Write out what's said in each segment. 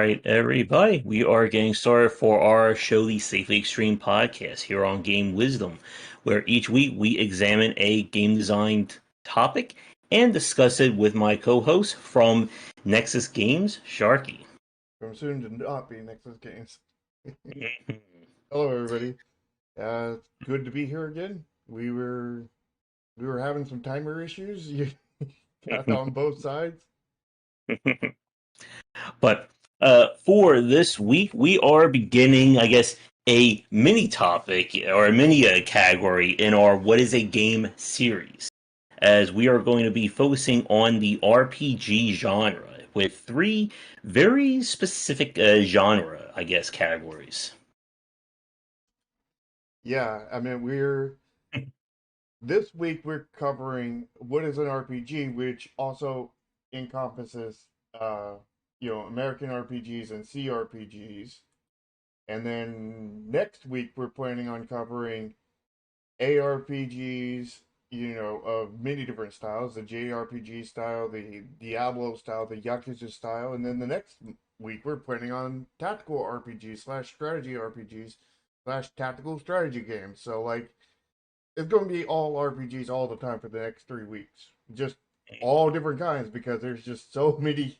right, everybody, we are getting started for our Show the Safely Extreme podcast here on Game Wisdom, where each week we examine a game design topic and discuss it with my co-host from Nexus Games, Sharky. From soon to not be Nexus Games. Hello, everybody. It's good to be here again. We were having some timer issues. You got on both sides. But for this week, we are beginning, I guess, a mini topic or a mini category in our What is a Game series, as we are going to be focusing on the RPG genre with three very specific genre, I guess, categories. Yeah, I mean we're this week we're covering what is an RPG, which also encompasses American RPGs and CRPGs. And then next week we're planning on covering ARPGs, of many different styles, the JRPG style, the Diablo style, the Yakuza style, and then the next week we're planning on tactical RPGs slash strategy RPGs slash tactical strategy games. So like it's going to be all RPGs all the time for the next 3 weeks, just all different kinds because there's just so many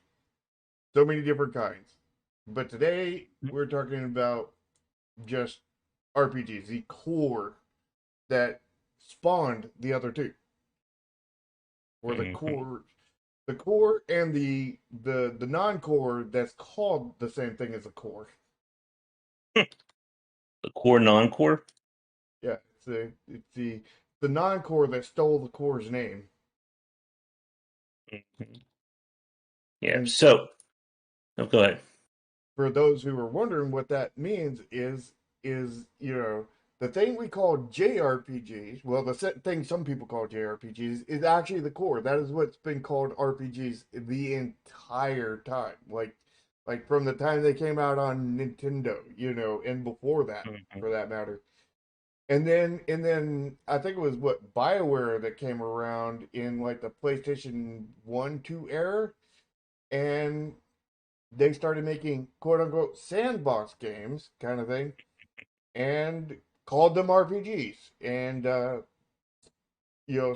different kinds. But today we're talking about just RPGs, the core that spawned the other two, or the core and the non-core that's called the same thing as the core. The core, non-core. Yeah, it's the non-core that stole the core's name. Yeah. And So, oh, go ahead. for those who are wondering what that means is the thing we call JRPGs. Well, the thing some people call JRPGs is actually the core. That is what's been called RPGs the entire time. Like from the time they came out on Nintendo, and before that, for that matter. And then I think it was what BioWare that came around in like the PlayStation 1, 2 era, and they started making quote unquote sandbox games kind of thing and called them RPGs and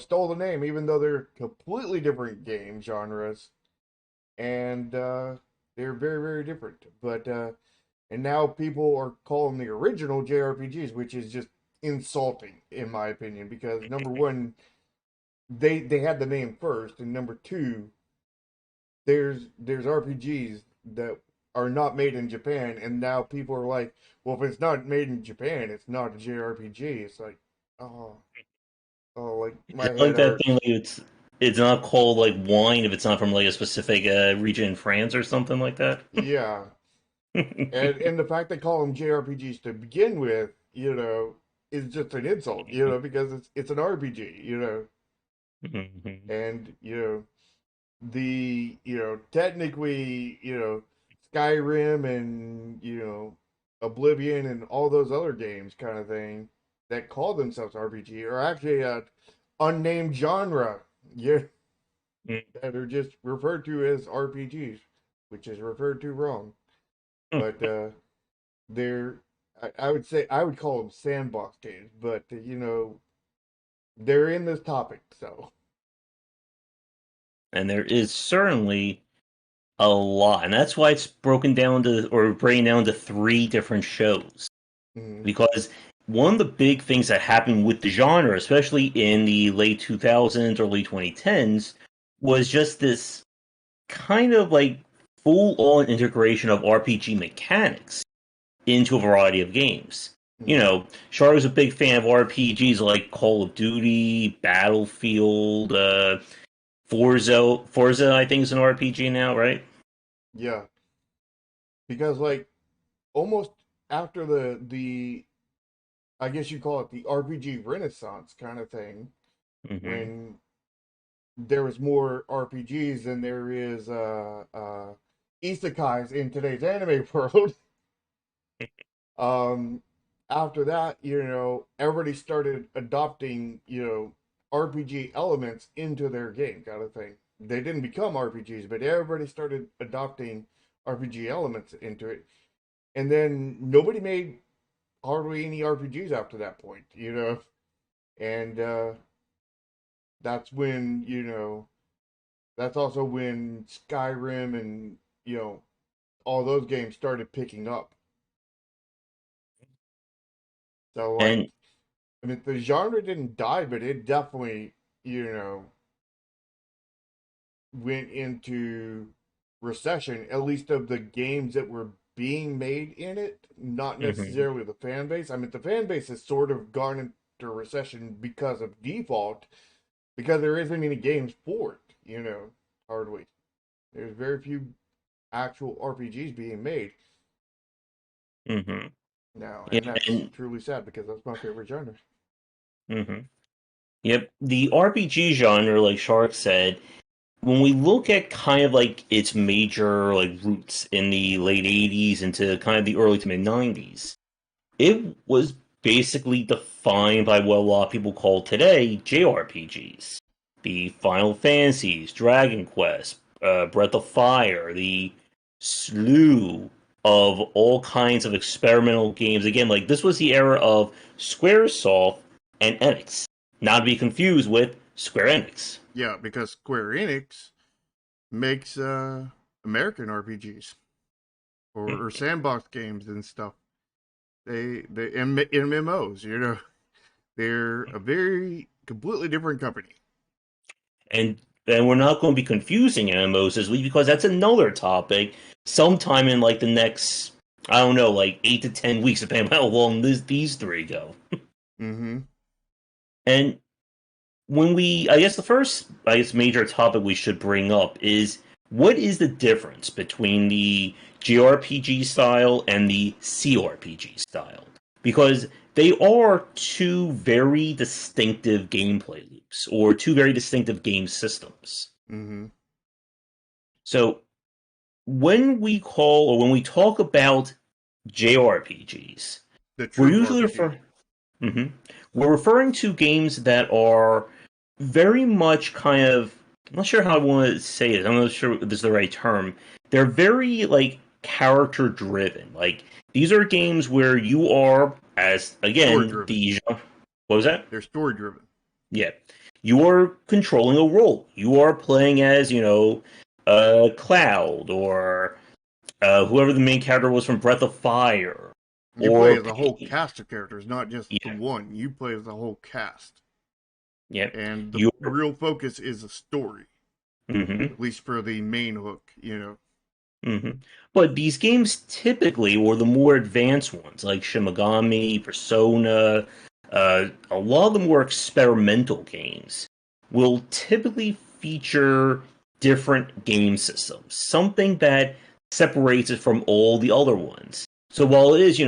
stole the name even though they're completely different game genres and they're very very different. But and now people are calling the original JRPGs, which is just insulting in my opinion because number one, they had the name first, and number two, there's RPGs that are not made in Japan, and now people are like, well, if it's not made in Japan, it's not a JRPG. It's like, oh, oh, like Is my it like head that thing? hurts. Like it's not called like wine if it's not from like a specific region in France or something like that. Yeah, and the fact they call them JRPGs to begin with, is just an insult, because it's an RPG, and technically, Skyrim and, Oblivion and all those other games kind of thing that call themselves RPG are actually a unnamed genre. Yeah, that are just referred to as RPGs, which is referred to wrong. But they're, I would say, I would call them sandbox games, but they're in this topic, so. And there is certainly a lot, and that's why it's broken down to or breaking down to three different shows. Mhm. Because one of the big things that happened with the genre, especially in the late 2000s, early 2010s, was just this kind of like full-on integration of RPG mechanics into a variety of games. You Mhm. know, Char was a big fan of RPGs like Call of Duty, Battlefield, Forza, I think is an RPG now, right? Yeah, because like almost after the I guess you call it the RPG Renaissance kind of thing, Mm-hmm. when there was more RPGs than there is isekais in today's anime world. um, After that, everybody started adopting, RPG elements into their game kind of thing. They didn't become RPGs, but everybody started adopting RPG elements into it, and then nobody made hardly any RPGs after that point, and that's when that's also when Skyrim and all those games started picking up. So like, And I mean, the genre didn't die, but it definitely you know went into recession, at least of the games that were being made in it, not mhm, necessarily the fan base. I mean, the fan base has sort of gone into recession because of default, because there isn't any games for it, hardly. There's very few actual RPGs being made mhm. now, Yeah, and that's and truly sad because that's my favorite genre. mhm. Yep, the RPG genre, like Shark said, when we look at kind of like its major like roots in the late '80s into kind of the early to mid '90s, it was basically defined by what a lot of people call today JRPGs. The Final Fantasies, Dragon Quest, Breath of Fire, the slew of all kinds of experimental games. Again, like this was the era of Squaresoft and Enix, not to be confused with Square Enix. Yeah, because Square Enix makes American RPGs or sandbox games and stuff. They MMOs, they're a very completely different company. and and we're not going to be confusing MMOs this week because that's another topic. Sometime in like the next, I don't know, like 8 to 10 weeks, depending on how long these three go. Mm-hmm. And when I guess the first, I guess, major topic we should bring up is what is the difference between the JRPG style and the CRPG style? Because they are two very distinctive gameplay loops or two very distinctive game systems. Mm-hmm. So when we talk about JRPGs, The we're true usually RPG. mhm. We're referring to games that are very much kind of I'm not sure how I want to say it. I'm not sure if this is the right term. They're very like character driven. Like these are games where you are as Story again driven. what was that? They're story driven. Yeah. You are controlling a role. You are playing as, Cloud or whoever the main character was from Breath of Fire, You play or as a whole Pain. cast of characters, not just the Yeah, one. You play as the whole cast. yeah. And the You. real focus is the story, Hmm. at least for the main hook. Hmm. But these games typically, or the more advanced ones, like Shimigami, Persona, a lot of the more experimental games will typically feature different game systems, something that separates it from all the other ones. So while it is,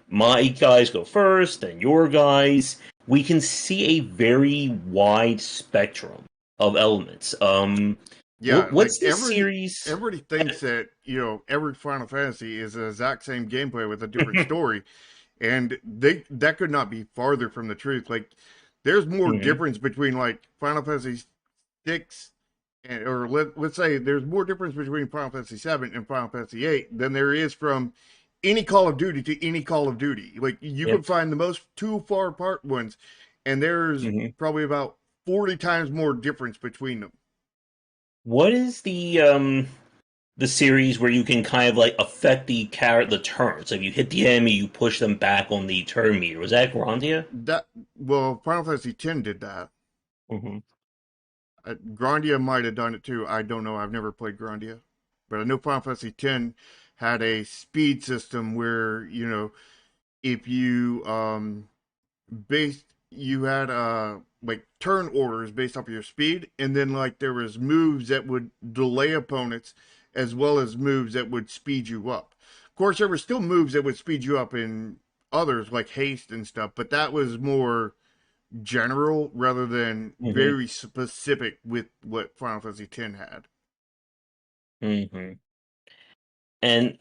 my guys go first, then your guys, we can see a very wide spectrum of elements. Yeah, like What's the series? everybody thinks that, every Final Fantasy is the exact same gameplay with a different story. And that could not be farther from the truth. Like there's more Hmm. difference between like Final Fantasy 6 and or let's say there's more difference between Final Fantasy 7 and Final Fantasy 8 than there is from any Call of Duty to any Call of Duty. Like you Yeah. could find the most two far apart ones and there's Hmm. probably about 40 times more difference between them. What is the series where you can kind of like affect the turn? So if you hit the enemy, you push them back on the turn meter. Was that Grandia? That well, Final Fantasy 10 did that. Hmm. Grandia might have done it too. I don't know. I've never played Grandia, but I know Final Fantasy X had a speed system where if you based you had like turn orders based off of your speed, and then like there was moves that would delay opponents as well as moves that would speed you up. Of course, there were still moves that would speed you up in others like haste and stuff, but that was more general rather than Hmm. very specific with what Final Fantasy X had. Hmm. And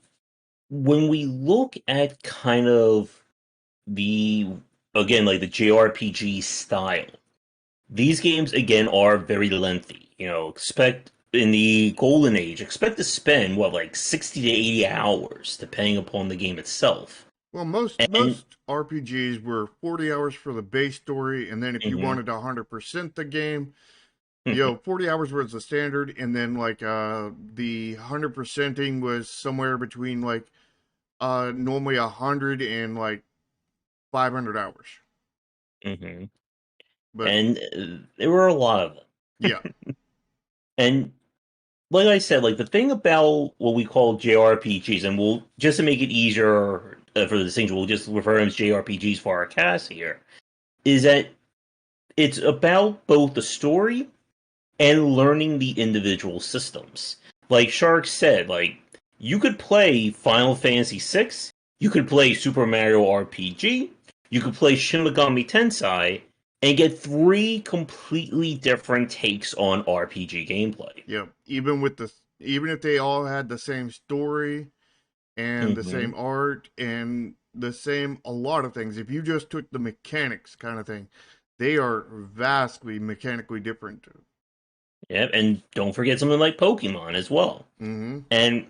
when we look at kind of the again like the JRPG style, these games again are very lengthy. Expect in the golden age expect to spend what like 60 to 80 hours depending upon the game itself. Well, most And most RPGs were 40 hours for the base story, and then if you mhm, wanted to 100% the game, mhm, 40 hours was the standard, and then like the 100%ing was somewhere between like normally 100 and like 500 hours. mhm. But And there were a lot of them. yeah, And like I said, like the thing about what we call JRPGs, and we'll just to make it easier for the distinction, we'll just refer to them as JRPGs for our cast here, is that it's about both the story and learning the individual systems. Like Shark said, like you could play Final Fantasy VI, you could play Super Mario RPG, you could play Shin Megami Tensei, and get three completely different takes on RPG gameplay. yeah. Even if they all had the same story and the Mm-hmm. same art and the same a lot of things, if you just took the mechanics kind of thing, they are vastly mechanically different. Yeah, and don't forget something like Pokemon as well. Mm-hmm. And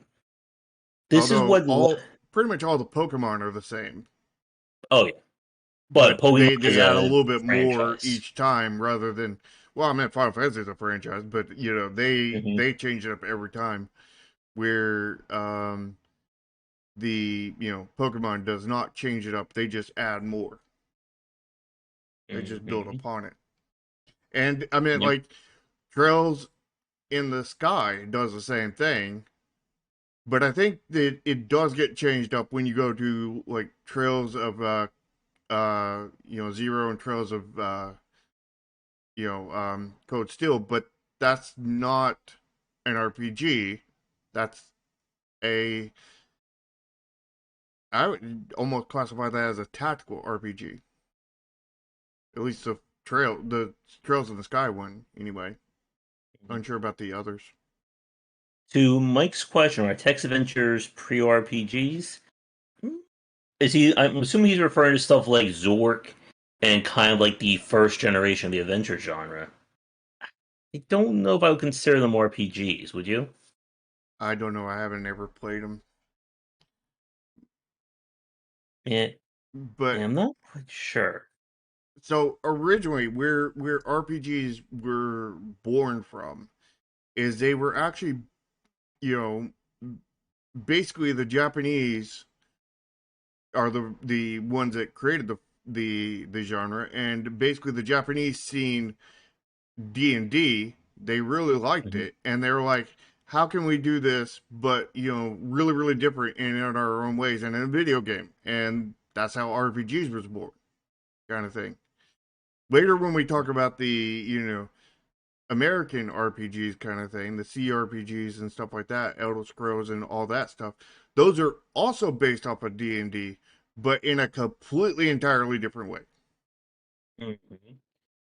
this is Although what all pretty much all the Pokemon are the same, oh yeah, but but Pokemon they is add a a little bit more franchise. each time rather than, well, I meant Final Fantasy is a franchise, but Mm-hmm. they change it up every time. Where the Pokemon does not change it up; they just add more. They just build Mm-hmm. upon it. And I mean, Yep. like Trails in the Sky does the same thing, but I think that it does get changed up when you go to like Trails of Zero and Trails of Code Steel, but that's not an RPG. That's a I would almost classify that as a tactical RPG. At least the Trails in the Sky one, anyway. Unsure about the others. To Mike's question, are text adventures pre-RPGs? Is he? I'm assuming he's referring to stuff like Zork and kind of like the first generation of the adventure genre. I don't know if I would consider them RPGs. Would you? I don't know. I haven't ever played them, Yeah, but I'm not quite sure. so originally, where RPGs were born from is they were actually, you know, basically the Japanese are the ones that created the genre, and basically the Japanese scene D&D, they really liked Hmm. it, and they were like, how can we do this but really really different and in our own ways and in a video game? And that's how RPGs was born, kind of thing. Later when we talk about the American RPGs kind of thing, the CRPGs and stuff like that, Elder Scrolls and all that stuff, those are also based off of D&D, but in a completely entirely different way. Hmm.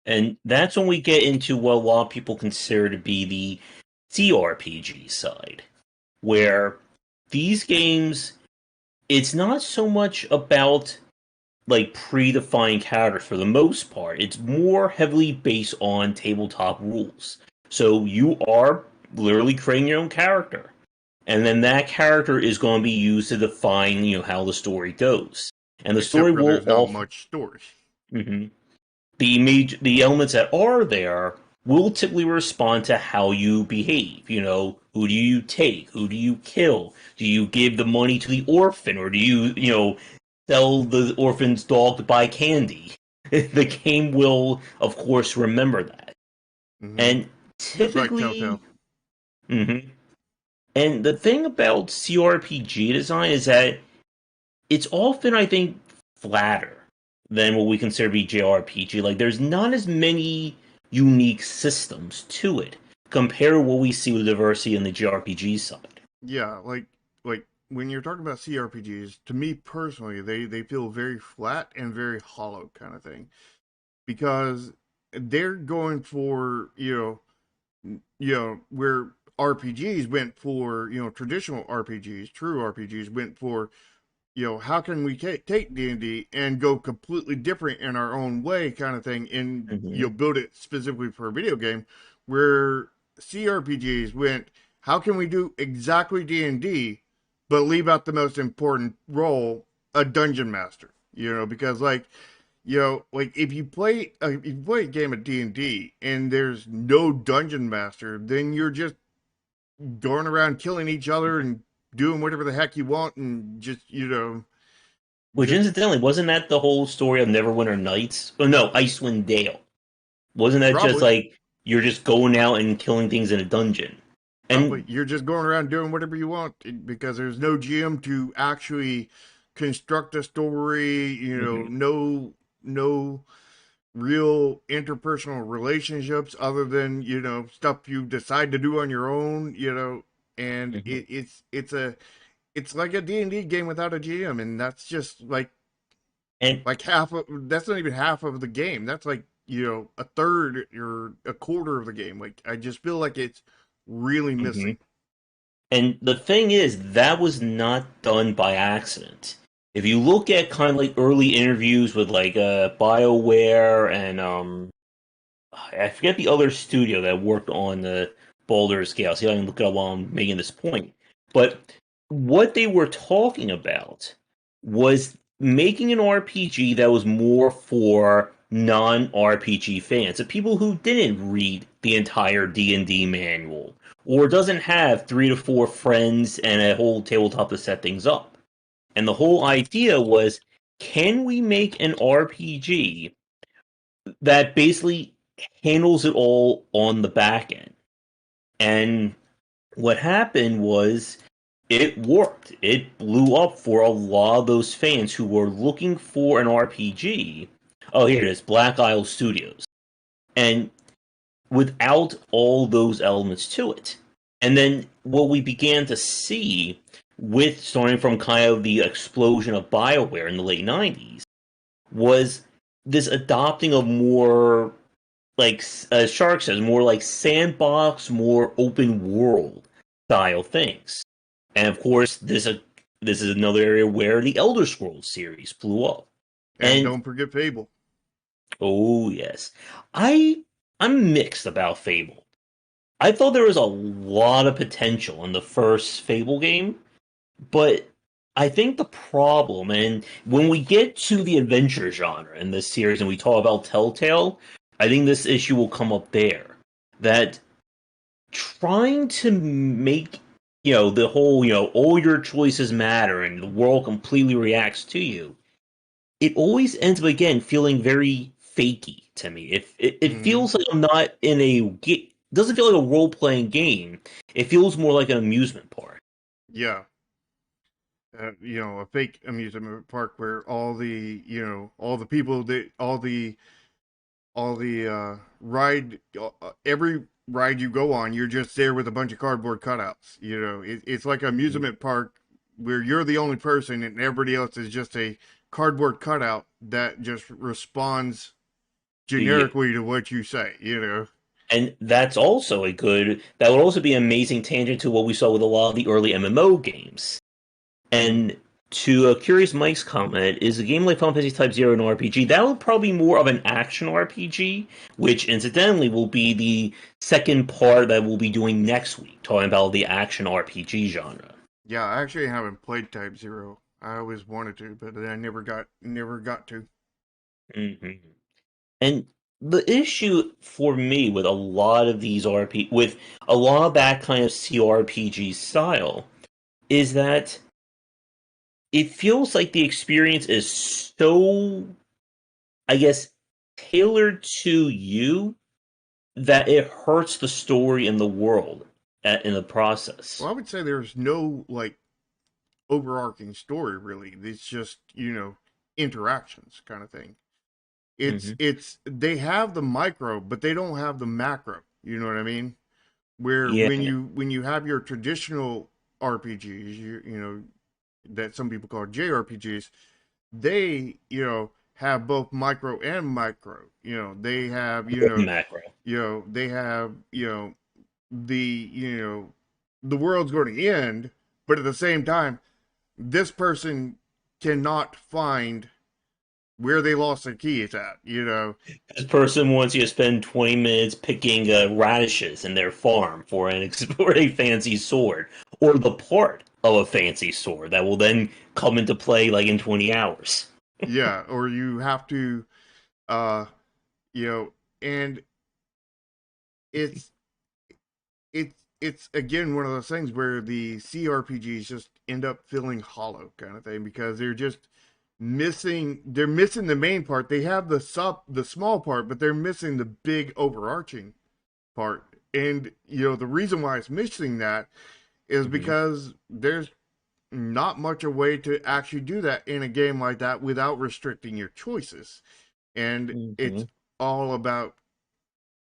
And that's when we get into what a lot of people consider to be the CRPG side, where these games, it's not so much about like predefined characters for the most part. It's more heavily based on tabletop rules. So you are literally creating your own character. And then that character is going to be used to define, how the story goes. And the story Except for will there's not all much story. the elements that are there will typically respond to how you behave. Who do you take? Who do you kill? Do you give the money to the orphan, or do you sell the orphan's dog to buy candy? The game will, of course, remember that. Mm-hmm. And Just like Telltale. typically, mhm. And the thing about CRPG design is that it's often, I think, flatter than what we consider to be JRPG. Like, there's not as many unique systems to it compared to what we see with diversity in the JRPG side. Yeah, like when you're talking about CRPGs, to me personally, they feel very flat and very hollow kind of thing because they're going for where RPGs went for traditional RPGs, true RPGs went for how can we take D&D and go completely different in our own way kind of thing and Hmm. build it specifically for a video game where CRPGs went, how can we do exactly D&D, but leave out the most important role, a dungeon master? Because like if you play a game of D&D and there's no dungeon master, then you're just going around killing each other and doing whatever the heck you want and just Which just incidentally, wasn't that the whole story of Neverwinter Nights? Oh no, Icewind Dale. Wasn't that just probably like you're just going out and killing things in a dungeon? probably And you're just going around doing whatever you want because there's no GM to actually construct a story, mhm, no real interpersonal relationships other than stuff you decide to do on your own, and mhm. it's like a D&D game without a GM, and that's just And like half of that's not even half of the game. That's like a third or a quarter of the game. Like I just feel like it's really missing. mhm. And the thing is, that was not done by accident. If you look at kind of like early interviews with like BioWare and I forget the other studio that worked on the Baldur's Gate. I'll see if I can look it up while I'm making this point. But what they were talking about was making an RPG that was more for non-RPG fans, the people who didn't read the entire D&D manual or doesn't have 3 to 4 friends and a whole tabletop to set things up. And the whole idea was, can we make an RPG that basically handles it all on the back end? And what happened was it worked. It blew up for a lot of those fans who were looking for an RPG. Oh, here it is, Black Isle Studios. And without all those elements to it. And then what we began to see with starting from kind of the explosion of BioWare in the late 90s was this adopting of more, like Shark says, more like sandbox, more open world style things. And of course, this is another area where the Elder Scrolls series blew up. And And don't forget Fable. oh yes, I I'm mixed about Fable. I thought there was a lot of potential in the first Fable game, but I think the problem, and when we get to the adventure genre in this series and we talk about Telltale, I think this issue will come up there. That trying to make, the whole, all your choices matter and the world completely reacts to you, it always ends up again feeling very fakey to me. It Hmm. feels like I'm not in doesn't feel like a role playing game. It feels more like an amusement park. Yeah. A fake amusement park where all the people that all the ride every ride you go on, you're just there with a bunch of cardboard cutouts. It's like an Mhm. amusement park where you're the only person and everybody else is just a cardboard cutout that just responds Yeah. generically to what you say. And that would also be an amazing tangent to what we saw with a lot of the early MMO games. Mm. And to Curious Mike's comment, is a game like Final Fantasy Type Zero an RPG? That would probably be more of an action RPG, which incidentally will be the second part that we'll be doing next week, talking about the action RPG genre. Yeah, I actually haven't played Type Zero. I always wanted to, but I never got to. Hmm. And the issue for me with a lot of these with a lot of that kind of CRPG style is that it feels like the experience is so, I guess, tailored to you that it hurts the story and the world in the process. Well, I would say there's no like overarching story really. It's just, interactions kind of thing. It's Hmm. it's they have the micro, but they don't have the macro. You know what I mean? Where Yeah, when you have your traditional RPGs, that some people call JRPGs, they, have both micro and micro. They have, macro. they have, the, the world's going to end, but at the same time, this person cannot find where they lost their keys at, you know. This person wants you to spend 20 minutes picking radishes in their farm for for a fancy sword, or the part of a fancy sword that will then come into play like in 20 hours. Yeah, or you have to, uh, you know, and it's it's again one of those things where the CRPGs just end up feeling hollow kind of thing because they're missing the main part. They have the small part, but they're missing the big overarching part. And you know, the reason why it's missing that is Hmm. because there's not much a way to actually do that in a game like that without restricting your choices. And it's Hmm. all about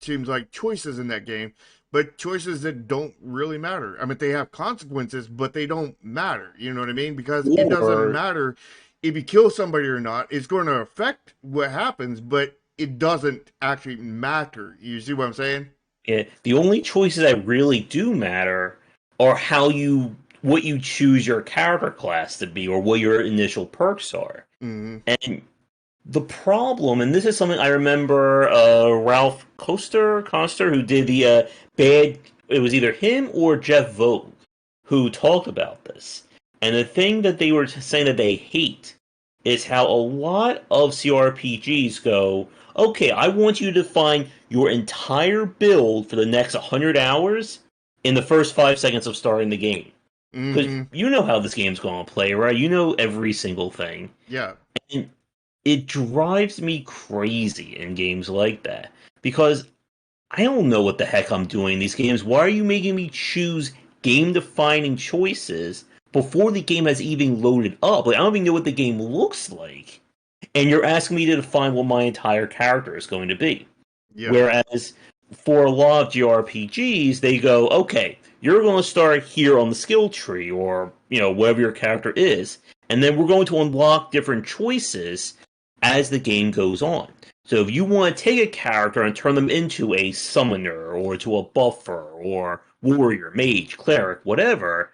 seems like choices in that game, but choices that don't really matter. I mean, they have consequences, but they don't matter. You know what I mean? Because it doesn't Or matter if you kill somebody or not. It's going to affect what happens, but it doesn't actually matter. You see what I'm saying? the only choices that really do matter are what you choose your character class to be, or what your initial perks are. Mm-hmm. And the problem, and this is something I remember Ralph Coster, who did the bad. It was either him or Jeff Vogue who talked about this. And the thing that they were saying that they hate is how a lot of CRPGs go, okay, I want you to find your entire build for the next 100 hours in the first 5 seconds of starting the game. Because Mm-hmm. you know how this game's going to play, right? You know every single thing. Yeah. And it drives me crazy in games like that because I don't know what the heck I'm doing in these games. Why are you making me choose game defining choices before the game has even loaded up? Like, I don't even know what the game looks like. And you're asking me to define what my entire character is going to be. Yeah. Whereas for a lot of JRPGs, they go, okay, you're going to start here on the skill tree or, whatever your character is. And then we're going to unlock different choices as the game goes on. So if you want to take a character and turn them into a summoner or to a buffer or warrior, mage, cleric, whatever,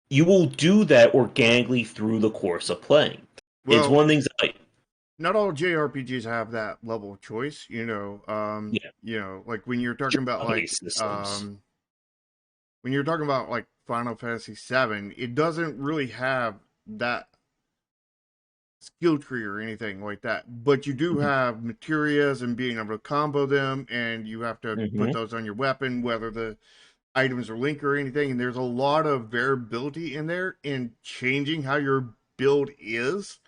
you will do that organically through the course of playing. It's Well, one of the things that not all JRPGs have that level of choice. yeah, Like when you're talking about based systems. when you're talking about like Final Fantasy VII, it doesn't really have that skill tree or anything like that. But you do have materias and being able to combo them, and you have to put Hmm. those on your weapon, whether the items are linked or anything. And there's a lot of variability in there in changing how your build is,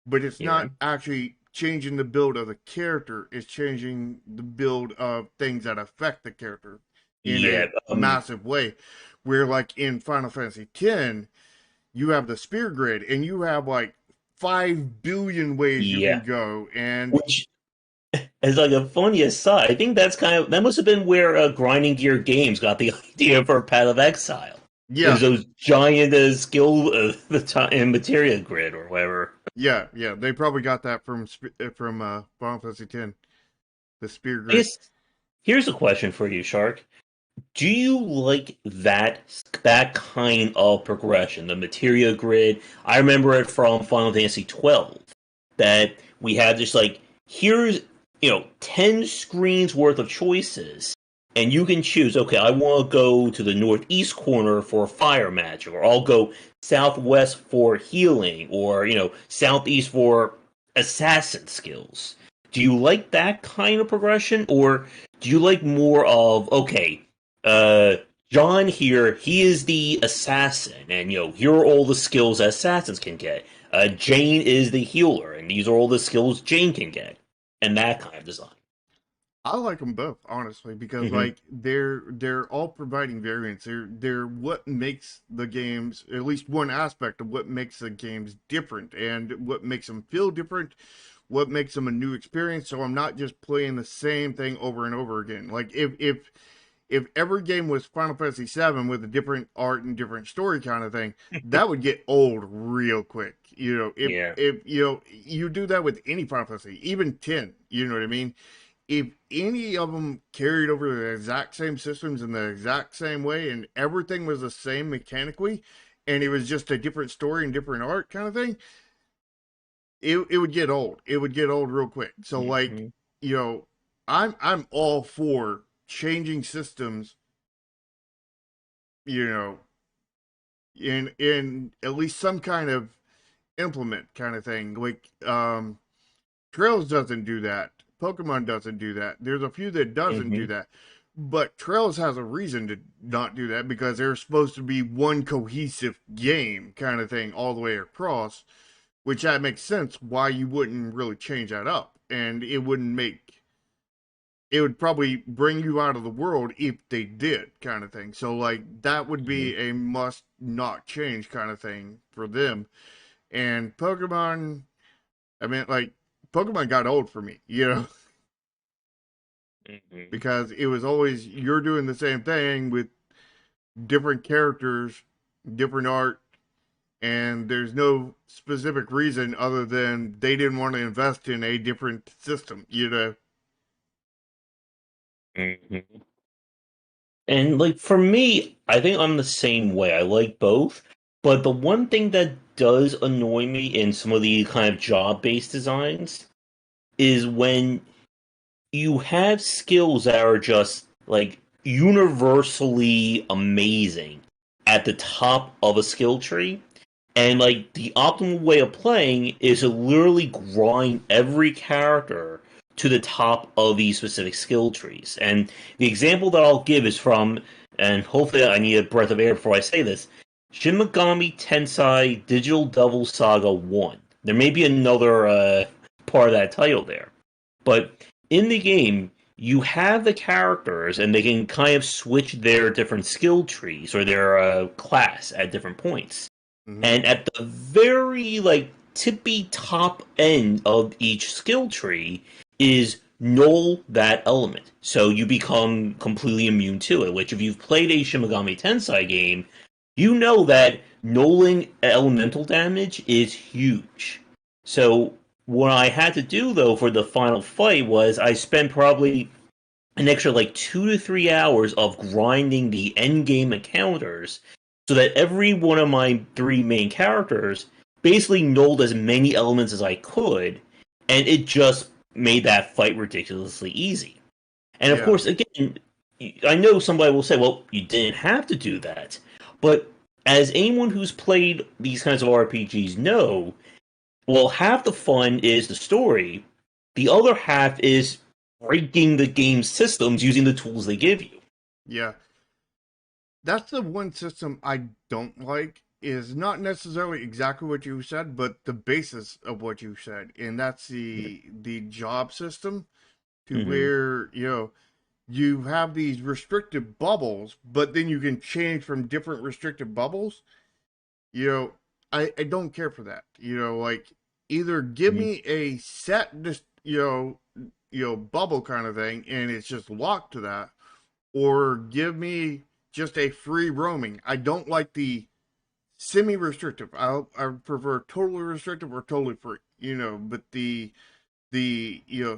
but it's Yeah. not actually changing the build of the character. It's changing the build of things that affect the character in Yeah. a massive way. Where like in Final Fantasy X, you have the spear grid and you have like 5 billion ways you can Yeah. go. And Which is like a funny aside. I think that must have been where Grinding Gear Games got the idea for Path of Exile. Is yeah, those giant skill and materia grid or whatever. yeah, they probably got that from Final Fantasy X, the spear I grid. guess here's a question for you, Shark. Do you like that kind of progression, the materia grid? I remember it from Final Fantasy 12 that we had just like here's 10 screens worth of choices and you can choose, okay, I want to go to the northeast corner for fire magic, or I'll go southwest for healing, or southeast for assassin skills. Do you like that kind of progression, or do you like more of, okay, uh John here, he is the assassin, and here are all the skills assassins can get. Jane is the healer, and these are all the skills Jane can get, and that kind of design. I like them both, honestly, because Hmm. like they're all providing variants. They're what makes the games, at least one aspect of what makes the games different and what makes them feel different, what makes them a new experience. So I'm not just playing the same thing over and over again. Like if every game was Final Fantasy VII with a different art and different story kind of thing, that would get old real quick. You know, Yeah. if you do that with any Final Fantasy, even 10, you know what I mean? If any of them carried over the exact same systems in the exact same way and everything was the same mechanically and it was just a different story and different art kind of thing, it would get old. It would get old real quick. So like, Hmm. you know, I'm all for changing systems, you know, in at least some kind of implement kind of thing. Like Trails doesn't do that. Pokemon doesn't do that. There's a few that doesn't do Hmm. that. But Trails has a reason to not do that because they're supposed to be one cohesive game kind of thing all the way across, which that makes sense why you wouldn't really change that up. And it wouldn't make it would probably bring you out of the world if they did kind of thing. So like that would Hmm. be a must not change kind of thing for them. And Pokemon, I mean like Pokemon got old for me, you know, Hmm. because it was always you're doing the same thing with different characters, different art, and there's no specific reason other than they didn't want to invest in a different system, you know. Hmm. And like for me, I think I'm the same way. I like both, but the one thing that does annoy me in some of the kind of job-based designs is when you have skills that are just like universally amazing at the top of a skill tree, and like the optimal way of playing is to literally grind every character to the top of these specific skill trees. And the example that I'll give is from, and hopefully I need a breath of air before I say this, Shin Megami Tensei Digital Devil Saga 1. There may be another part of that title there. But in the game, you have the characters, and they can kind of switch their different skill trees or their class at different points. Mm-hmm. And at the very like tippy top end of each skill tree is null that element. So you become completely immune to it, which if you've played a Shin Megami Tensei game, you know that nulling elemental damage is huge. So what I had to do though for the final fight was I spent probably an extra like 2 to 3 hours of grinding the end game encounters so that every one of my three main characters basically nulled as many elements as I could, and it just made that fight ridiculously easy. And of Yeah. course, again, I know somebody will say, well, you didn't have to do that. But as anyone who's played these kinds of RPGs know, well, half the fun is the story, the other half is breaking the game's systems using the tools they give you. Yeah. That's the one system I don't like is not necessarily exactly what you said, but the basis of what you said. And that's the job system to Mm-hmm. where, you have these restricted bubbles, but then you can change from different restricted bubbles. You know, I don't care for that. Like either give Mm-hmm. me a set just bubble kind of thing and it's just locked to that, or give me just a free roaming. I don't like the semi-restrictive. I prefer totally restrictive or totally free. But the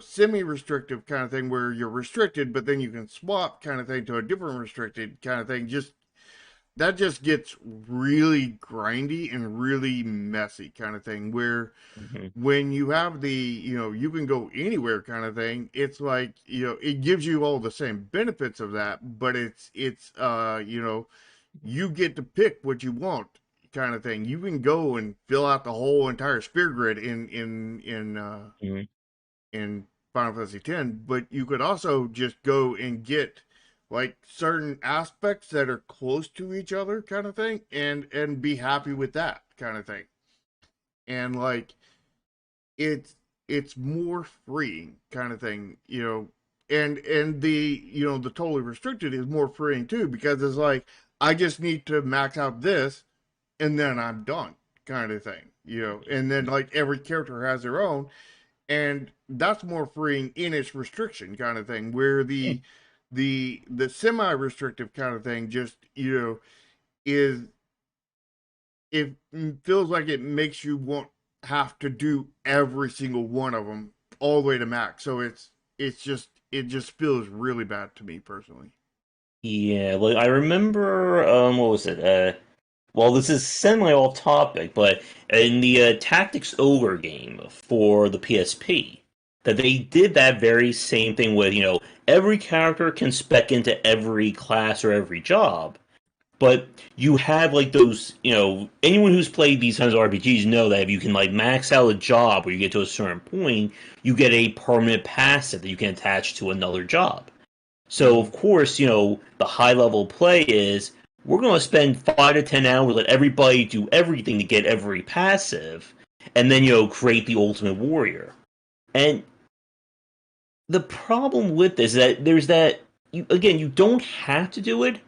semi-restrictive kind of thing where you're restricted, but then you can swap kind of thing to a different restricted kind of thing. Just that just gets really grindy and really messy kind of thing. Where Mm-hmm. when you have the you can go anywhere kind of thing, it's like it gives you all the same benefits of that, but it's you get to pick what you want kind of thing. You can go and fill out the whole entire spear grid Mm-hmm. in Final Fantasy X, but you could also just go and get like certain aspects that are close to each other kind of thing and be happy with that kind of thing. And like it's it's more freeing kind of thing, and the totally restricted is more freeing too because it's like I just need to max out this and then I'm done kind of thing, and then like every character has their own, and that's more freeing in its restriction kind of thing where the semi-restrictive kind of thing just is it feels like it makes you want have to do every single one of them all the way to max, so it just feels really bad to me personally. Yeah, like I remember, what was it? Well, this is semi off topic, but in the Tactics Ogre game for the PSP, that they did that very same thing with, every character can spec into every class or every job, but you have like those, anyone who's played these kinds of RPGs know that if you can like max out a job where you get to a certain point, you get a permanent passive that you can attach to another job. So Mm-hmm. of course, the high level play is we're going to spend 5 to 10 hours, let everybody do everything to get every passive, and then create the ultimate warrior. And the problem with this is that there's that you don't have to do it,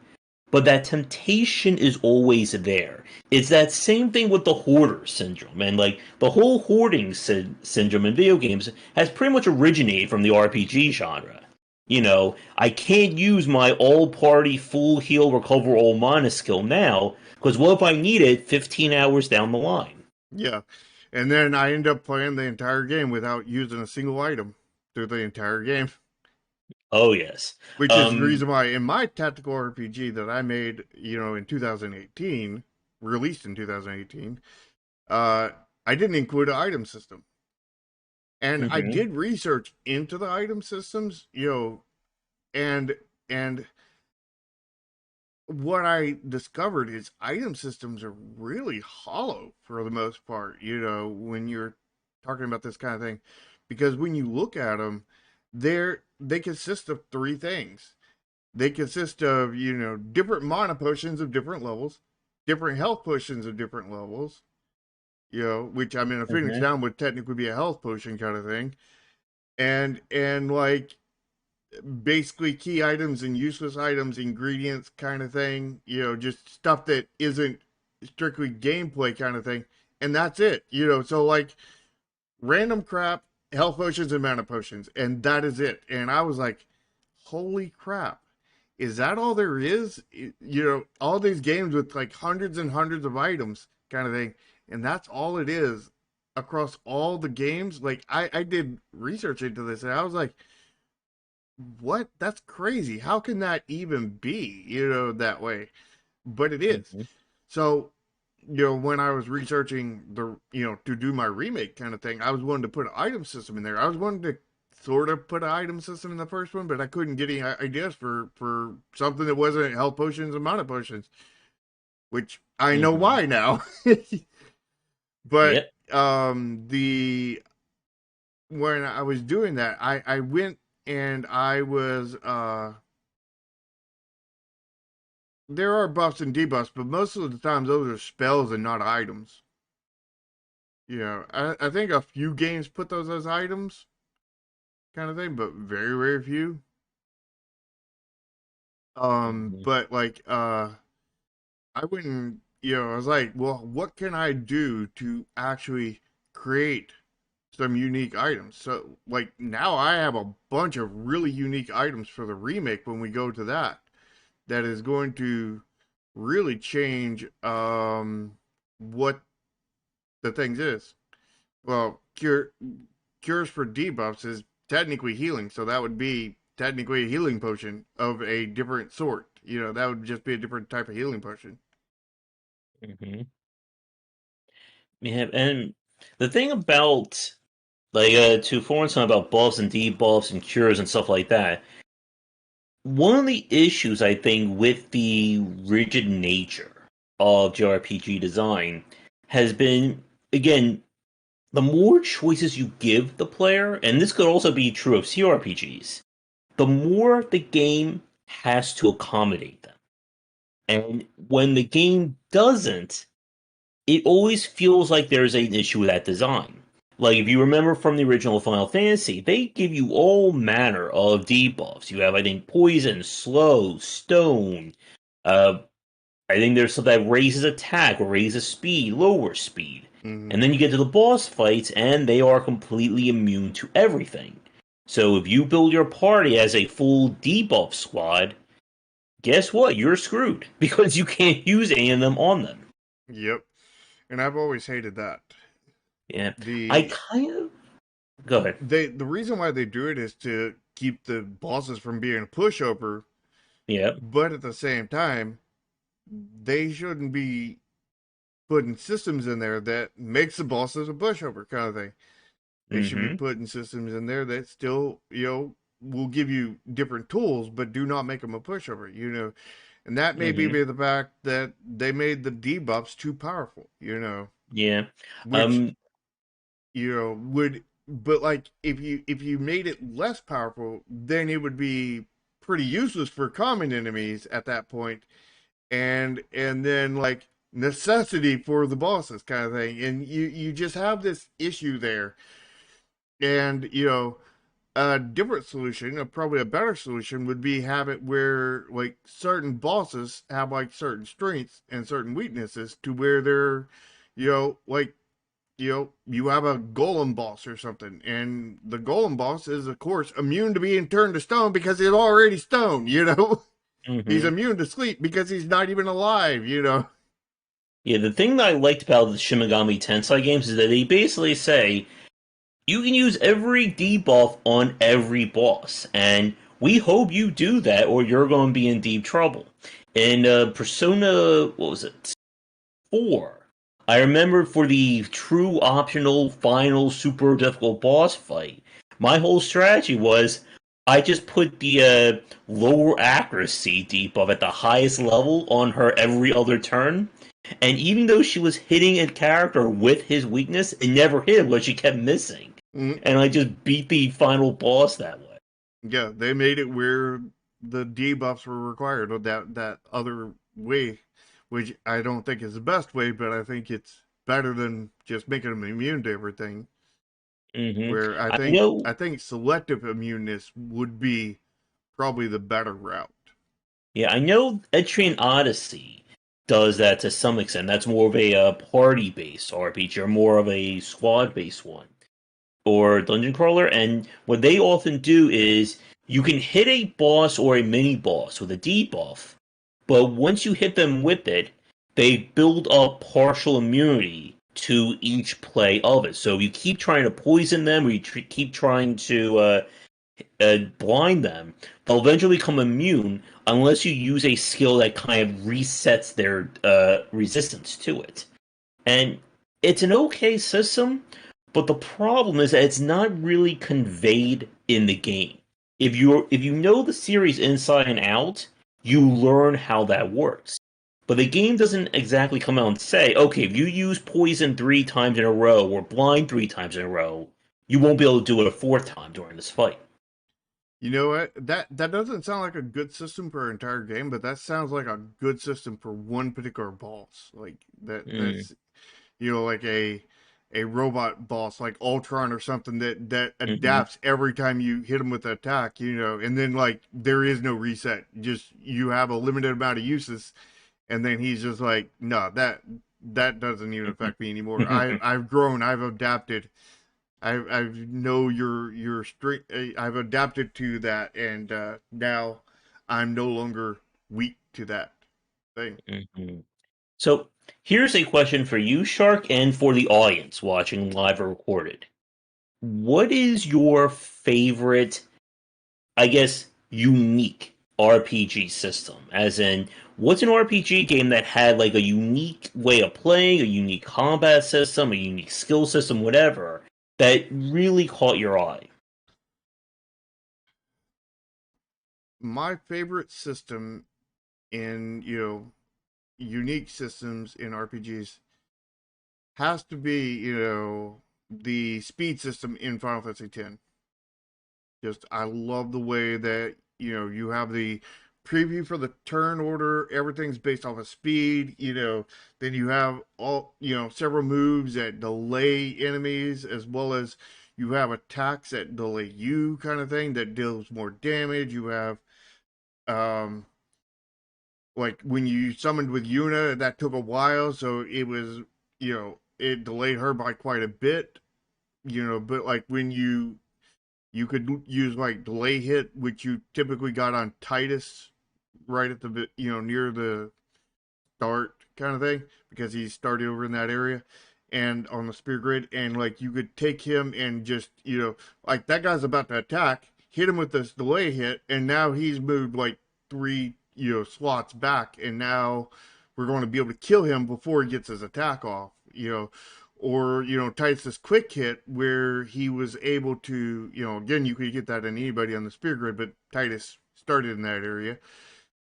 but that temptation is always there. It's that same thing with the hoarder syndrome, and like the whole hoarding syndrome in video games has pretty much originated from the RPG genre. I can't use my all party full heal recover all mana skill now because what if I need it 15 hours down the line? Yeah. And then I end up playing the entire game without using a single item through the entire game. Oh yes. Which is the Um. reason why in my tactical RPG that I made, in 2018, released in 2018, uh, I didn't include an item system. And I Mhm. did research into the item systems, and and what I discovered is item systems are really hollow for the most part, when you're talking about this kind of thing. Because when you look at them, they consist of three things. They consist of, different mana potions of different levels, different health potions of different levels, which I mean a Phoenix Mhm. Down would technically be a health potion kind of thing. And like basically key items and useless items, ingredients kind of thing, just stuff that isn't strictly gameplay kind of thing. And that's it, so like random crap, health potions and mana potions, and that is it. And I was like, holy crap. Is that all there is? All these games with like hundreds and hundreds of items kind of thing. And that's all it is across all the games. Like I did research into this and I was like, what? That's crazy. How can that even be, that way? But it is. Mhm. So, when I was researching to do my remake kind of thing, I was wanting to put an item system in there. I was wanting to sort of put an item system in the first one, but I couldn't get any ideas for something that wasn't health potions and mana potions, which I know Mhm. why now. But Yep. the when I was doing that, I went and I was there are buffs and debuffs, but most of the times those are spells and not items. I think a few games put those as items, kind of thing, but very, very few. Mhm. But like, I wouldn't, I was like, well, what can I do to actually create some unique items? So, like, now I have a bunch of really unique items for the remake when we go to that, that is going to really change, what the things is. Well, cures for debuffs is technically healing, so that would be technically a healing potion of a different sort. That would just be a different type of healing potion. Mhm. Yeah, and the thing about like to form something about buffs and debuffs and cures and stuff like that. One of the issues I think with the rigid nature of JRPG design has been again the more choices you give the player, and this could also be true of CRPGs, the more the game has to accommodate them. And when the game doesn't, it always feels like there's an issue with that design. Like if you remember from the original Final Fantasy, they give you all manner of debuffs. You have, I think, poison, slow, stone. Uh, I think there's something that raises attack or raises speed, lower speed. Mm-hmm. And then you get to the boss fights, and they are completely immune to everything. So if you build your party as a full debuff squad, guess what? You're screwed because you can't use any of them on them. Yep. And I've always hated that. Yeah, I The kind of go ahead. the reason why they do it is to keep the bosses from being a pushover, Yeah. but at the same time, they shouldn't be. putting systems in there that makes the bosses a pushover kind of thing. They should be Mm-hmm. putting systems in there that still, will give you different tools, but do not make them a pushover. And that may be Mm-hmm. the fact that they made the debuffs too powerful. Yeah. Which, Um. would, but like if you made it less powerful, then it would be pretty useless for common enemies at that point, and then like necessity for the bosses kind of thing, and you just have this issue there, and a different solution, probably a better solution, would be have it where like certain bosses have like certain strengths and certain weaknesses to where they're, like, you have a golem boss or something, and the golem boss is of course immune to being turned to stone because he's already stone. He's Mm-hmm. immune to sleep because he's not even alive. Yeah. The thing that I liked about the Shin Megami Tensei games is that they basically say you can use every debuff on every boss, and we hope you do that, or you're going to be in deep trouble. In Persona, what was it? 4. I remember for the true optional final super difficult boss fight, my whole strategy was I just put the lower accuracy debuff at the highest level on her every other turn. And even though she was hitting a character with his weakness, it never hit him, but she kept missing. Mm, And I just beat the final boss that way. yeah, they made it where the debuffs were required, or that other way, which I don't think is the best way, but I think it's better than just making them immune to everything. Where I I think know. I think selective immuneness would be probably the better route. Yeah, I know Etrian Odyssey does that to some extent. That's more of a party-based RPG, or more of a squad-based one, or dungeon crawler. And what they often do is you can hit a boss or a mini boss with a debuff, but once you hit them with it, they build up partial immunity to each play of it. So you keep trying to poison them, or you keep trying to blind them, they'll eventually become immune unless you use a skill that kind of resets their resistance to it. And it's an okay system, but the problem is that it's not really conveyed in the game. If you know the series inside and out, you learn how that works. But the game doesn't exactly come out and say, okay, if you use poison 3 times in a row or blind 3 times in a row, you won't be able to do it a fourth time during this fight. You know what? That doesn't sound like a good system for an entire game, but that sounds like a good system for one particular boss. Like Mm, that's like a robot boss like Ultron or something that hmm adapts every time you hit him with an attack, and then like there is no reset. Just you have a limited amount of uses, and then he's just like, no, that doesn't even affect me anymore. I've grown, I've adapted. I know your strength. I've adapted to that, and now I'm no longer weak to that thing. hmm So here's a question for you, Shark, and for the audience watching live or recorded. What is your favorite, I guess, unique RPG system? As in, what's an RPG game that had like a unique way of playing, a unique combat system, a unique skill system, whatever, that really caught your eye? My favorite system in unique systems in RPGs has to be the speed system in Final Fantasy X. Just I love the way that you have the preview for the turn order. Everything's based off of speed. Then you have all several moves that delay enemies, as well as you have attacks that delay you, kind of thing, that deals more damage. You have um like when you summoned with Yuna, that took a while, so it was it delayed her by quite a bit. But like when you could use like delay hit, which you typically got on Titus right at the near the start kind of thing, because he started over in that area and on the spear grid, and like you could take him and just like that guy's about to attack, hit him with this delay hit, and now he's moved like three slots back, and now we're going to be able to kill him before he gets his attack off, or Titus's quick hit where he was able to, again, you could get that in anybody on the spear grid, but Titus started in that area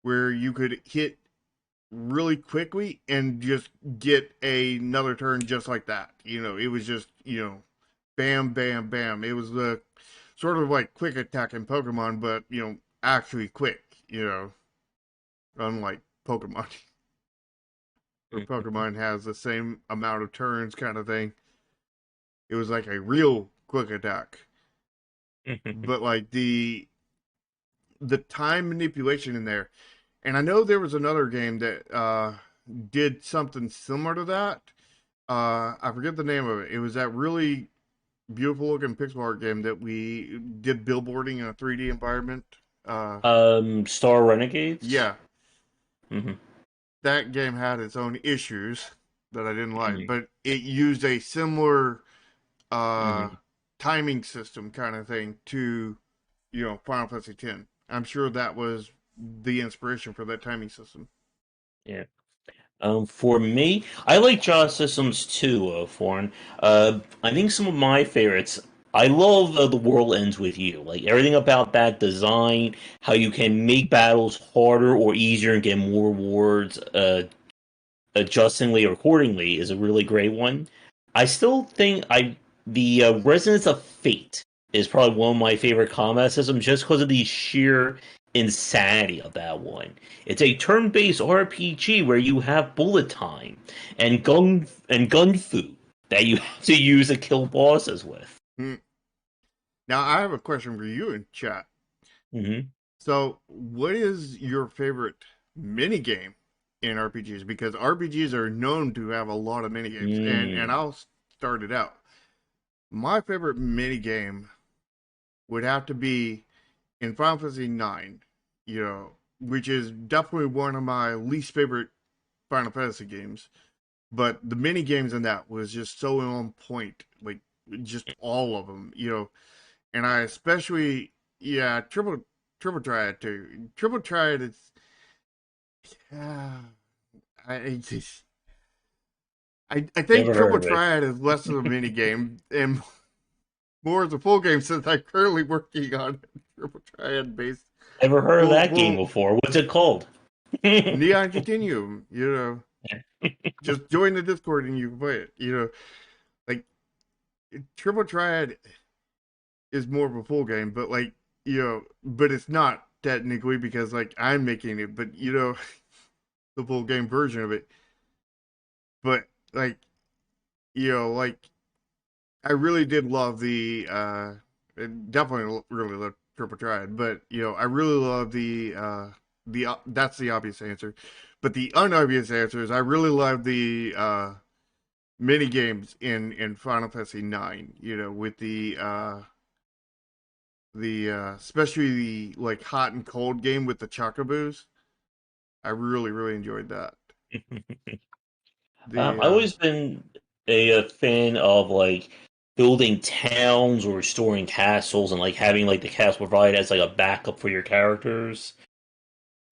where you could hit really quickly and just get another turn just like that. It was just, bam, bam, bam. It was the sort of like quick attack in Pokemon, but, actually quick, unlike Pokemon. Where Pokemon has the same amount of turns kind of thing. It was like a real quick attack. But like the time manipulation in there. And I know there was another game that did something similar to that. I forget the name of it. It was that really beautiful looking pixel art game that we did billboarding in a 3D environment. Star Renegades. Yeah, Hmm. that game had its own issues that I didn't like, Hmm. but it used a similar uh, Hmm. timing system kind of thing to, Final Fantasy X. I'm sure that was the inspiration for that timing system. Yeah. For me, I like Jaw systems too, Foreign. I think some of my favorites. I love The World Ends With You. Like everything about that design, how you can make battles harder or easier and get more rewards, adjustingly or accordingly, is a really great one. I still think the Resonance of Fate is probably one of my favorite combat systems just because of the sheer insanity of that one. It's a turn-based RPG where you have bullet time and gun fu that you have to use to kill bosses with. Hmm. Now, I have a question for you in chat. Hmm. So, what is your favorite mini game in RPGs? Because RPGs are known to have a lot of mini games, and Mm. I'll start it out. My favorite mini game would have to be in Final Fantasy IX, which is definitely one of my least favorite Final Fantasy games. But the mini games in that was just so on point, like just all of them, And I especially, yeah, triple triad too. Triple triad is, uh, I just, I think Never heard triple of it. triad is less of a mini game and more as a full game since I'm currently working on a triple triad based Never heard of full that game full before. What's it called? Neon Continuum. Just join the Discord and you can play it. Like triple triad is more of a full game, but like but it's not technically because like I'm making it, but the full game version of it. But like like I really did love the definitely really love Triple Triad, but I really love the that's the obvious answer. But the unobvious answer is I really love the mini games in Final Fantasy 9, with the especially the like hot and cold game with the chocobos. I really really enjoyed that. The I've always been a fan of like building towns or restoring castles and like having like the castle provide as like a backup for your characters.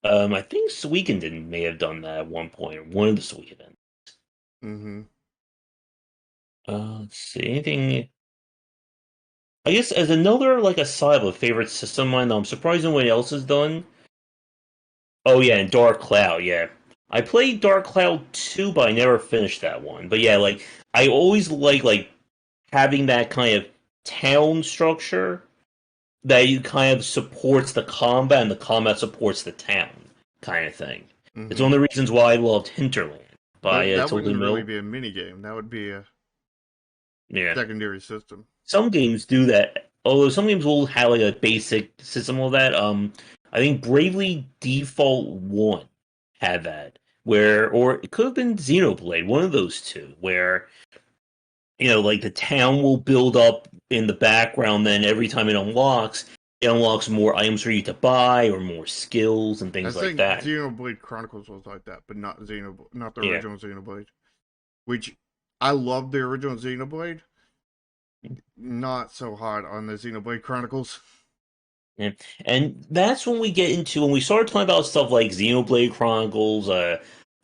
I think Suikoden may have done that at one point, or one of the Suikoden. mhm. Let's see, anything. I guess as another like aside of a favorite system of mine, though, I'm surprised no one else has done. Oh yeah, and Dark Cloud, yeah. I played Dark Cloud 2, but I never finished that one. But yeah, like I always like having that kind of town structure that you kind of supports the combat and the combat supports the town kind of thing. It's one Mhm. of the reasons why I loved Hinterland by That Tilde wouldn't really Mill. be a mini game. That would be a Yeah. secondary system. Some games do that. Although some games will have like a basic system of that. I think Bravely Default 1 had that. Where or it could have been Xenoblade, one of those two, where like the town will build up in the background. Then every time it unlocks more items for you to buy or more skills and I things like think that. Xenoblade Chronicles was like that, but not the Yeah. original Xenoblade. Which I love the original Xenoblade. Not so hot on the Xenoblade Chronicles. Yeah. And that's when we get into when we start talking about stuff like Xenoblade Chronicles,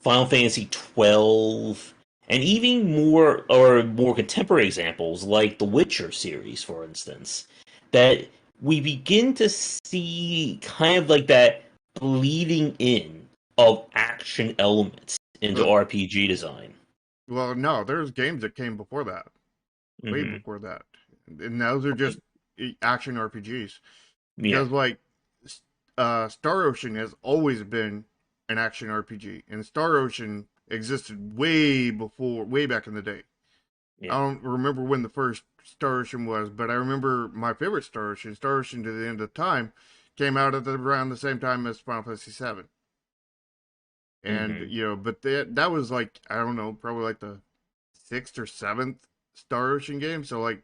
Final Fantasy 12, and even more contemporary examples like the Witcher series, for instance, that we begin to see kind of like that bleeding in of action elements into But RPG design. well, no, there's games that came before that, way Hmm. before that, and those are just action RPGs. Yeah. Because like, Star Ocean has always been an action RPG, and Star Ocean existed way back in the day. I Yeah. don't remember when the first Star Ocean was, but I remember my favorite Star Ocean to the End of Time, came out around the same time as Final Fantasy VII. And Hmm. but that was like, I don't know, probably like the sixth or seventh Star Ocean game. So like,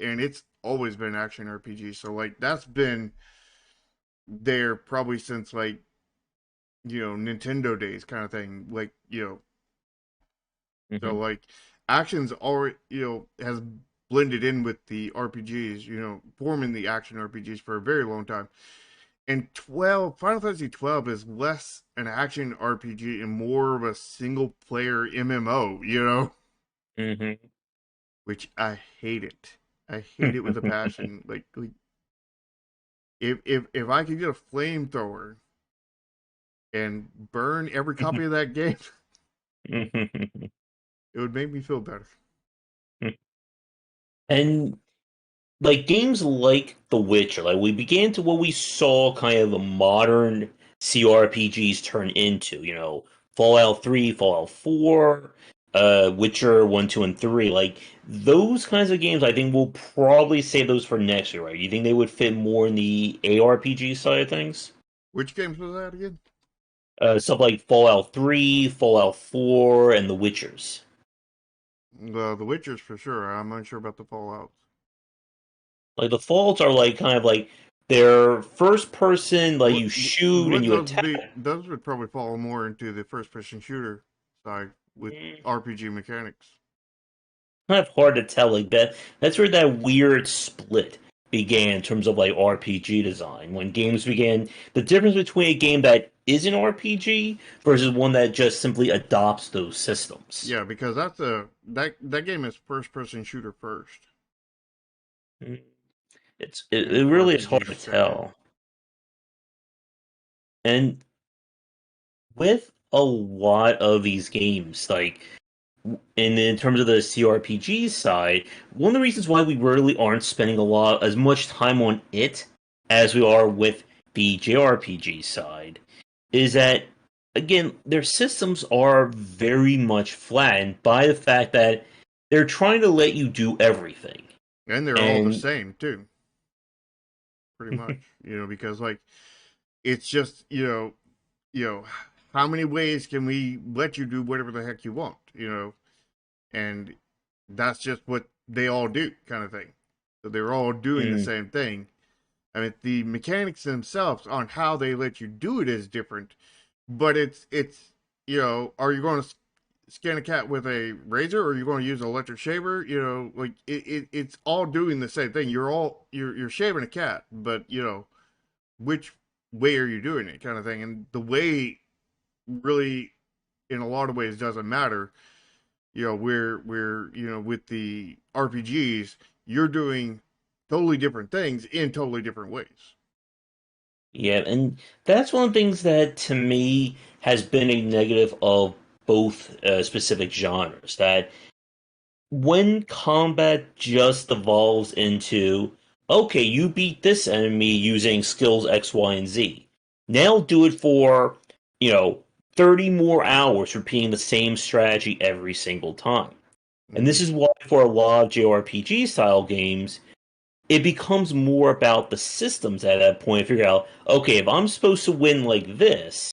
and it's always been action RPG. So like that's been there probably since like, Nintendo days kind of thing. Like, so Hmm. like actions already, has blended in with the RPGs, forming the action RPGs for a very long time. And Final Fantasy 12 is less an action RPG and more of a single player MMO, Hmm. which I hate it. I hate it with a passion. Like if I could get a flamethrower and burn every copy of that game, it would make me feel better. And like games like The Witcher, like we began to what we saw kind of the modern CRPGs turn into, Fallout 3, Fallout 4, Witcher 1, 2, and 3. Like those kinds of games, I think we'll probably save those for next year, right? You think they would fit more in the ARPG side of things? Which games was that again? Stuff like Fallout 3, Fallout 4, and The Witchers. The Witchers for sure. I'm unsure about the Fallouts. Like the Fallouts are like kind of like they're first person, like What you shoot and would you those attack. be? Those would probably fall more into the first person shooter side with RPG mechanics. Kind of hard to tell. Like that's where that weird split began in terms of like RPG design. When games began, the difference between a game that is an RPG versus one that just simply adopts those systems. Yeah, because that game is first person shooter first It and really is hard RPG to second. tell. And with a lot of these games, like in terms of the CRPG side, one of the reasons why we really aren't spending a lot as much time on it as we are with the JRPG side is that again their systems are very much flattened by the fact that they're trying to let you do everything. And they're all the And same too, pretty much. Because like it's just, you know, how many ways can we let you do whatever the heck you want, And that's just what they all do, kind of thing. So they're all doing the mm, same thing. I mean, the mechanics themselves on how they let you do it is different, but it's are you going to skin a cat with a razor, or are you going to use an electric shaver? Like it's all doing the same thing. You're shaving a cat, but which way are you doing it, kind of thing. And the way really, in a lot of ways, doesn't matter. We're with the RPGs, you're doing totally different things in totally different ways. yeah, and that's one of the things that to me has been a negative of both specific genres. That when combat just evolves into, okay, you beat this enemy using skills X, Y, and Z. Now do it for, you know, 30 more hours repeating the same strategy every single time. And Mm-hmm. this is why, for a lot of JRPG style games, it becomes more about the systems at that point. Figure out, okay, if I'm supposed to win like this,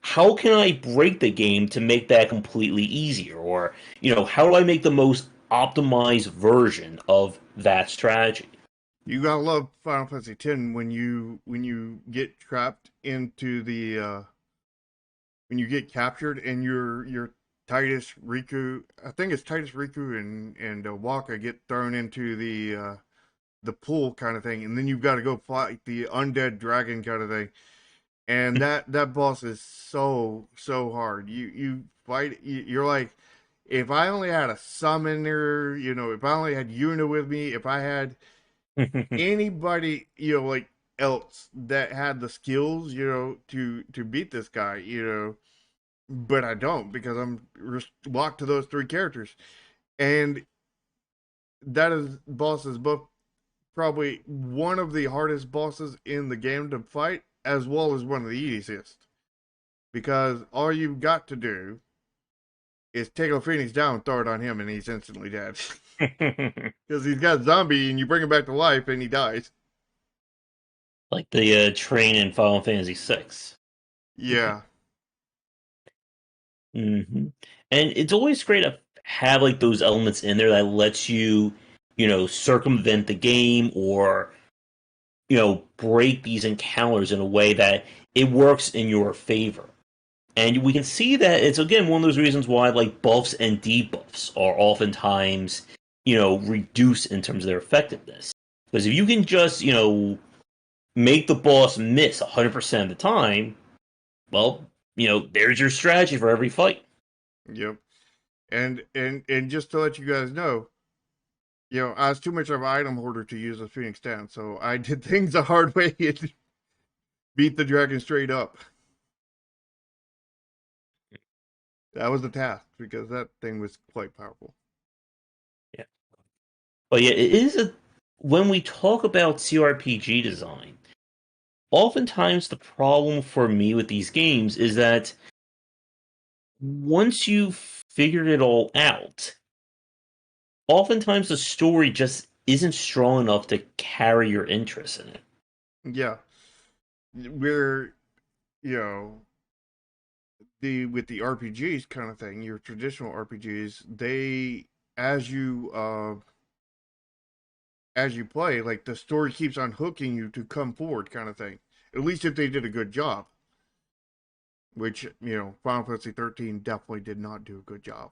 how can I break the game to make that completely easier? Or, how do I make the most optimized version of that strategy? You gotta love Final Fantasy X when you get trapped into the when you get captured and your Titus Riku, I think it's Titus Riku and Waka get thrown into the pool kind of thing, and then you've got to go fight the undead dragon kind of thing, and that boss is so hard. You fight. You're like, if I only had a summoner, if I only had Yuna with me, if I had anybody, like else that had the skills, to beat this guy, but I don't because I'm locked to those three characters, and that is boss is both probably one of the hardest bosses in the game to fight, as well as one of the easiest. Because all you've got to do is take a phoenix down, throw it on him, and he's instantly dead. Because he's got zombie, and you bring him back to life, and he dies. Like the train in Final Fantasy VI. Yeah, hmm And it's always great to have like those elements in there that lets you, circumvent the game or break these encounters in a way that it works in your favor. And we can see that it's again one of those reasons why like buffs and debuffs are oftentimes, reduced in terms of their effectiveness. Because if you can just, make the boss miss 100% of the time, well, there's your strategy for every fight. yep. And just to let you guys know, I was too much of an item hoarder to use a phoenix down, so I did things the hard way and beat the dragon straight up. That was the task because that thing was quite powerful. Yeah. But yeah, it is a when we talk about CRPG design, oftentimes the problem for me with these games is that once you've figured it all out, oftentimes the story just isn't strong enough to carry your interest in it. Yeah, we're you know the with the RPGs kind of thing, your traditional RPGs, they as you uh as you play, like the story keeps on hooking you to come forward, kind of thing. At least if they did a good job, which Final Fantasy 13 definitely did not do a good job.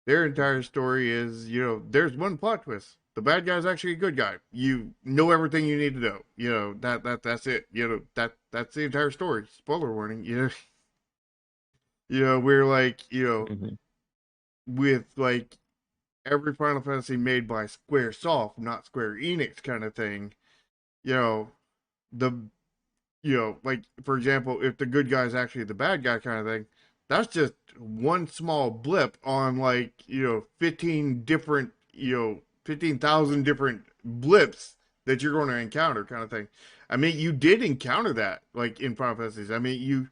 Their entire story is there's one plot twist. The bad guy's actually a good guy. You know everything you need to know. That's it. That's the entire story. Spoiler warning. We're like hmm with like every Final Fantasy made by Square Soft, not Square Enix, kind of thing. You know the like for example, if the good guy's actually the bad guy, kind of thing. That's just one small blip on like 15 different 15,000 different blips that you're going to encounter, kind of thing. I mean, you did encounter that like in Final Fantasy. I mean,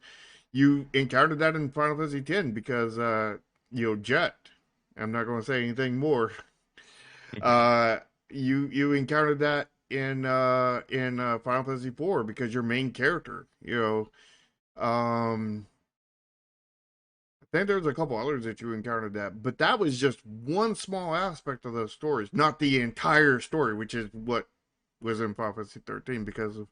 you encountered that in Final Fantasy 10 because Jet. I'm not going to say anything more. Uh, you encountered that in Final Fantasy 4 because your main character, I think there's a couple others that you encountered that, but that was just one small aspect of those stories, not the entire story, which is what was in Final Fantasy 13 because the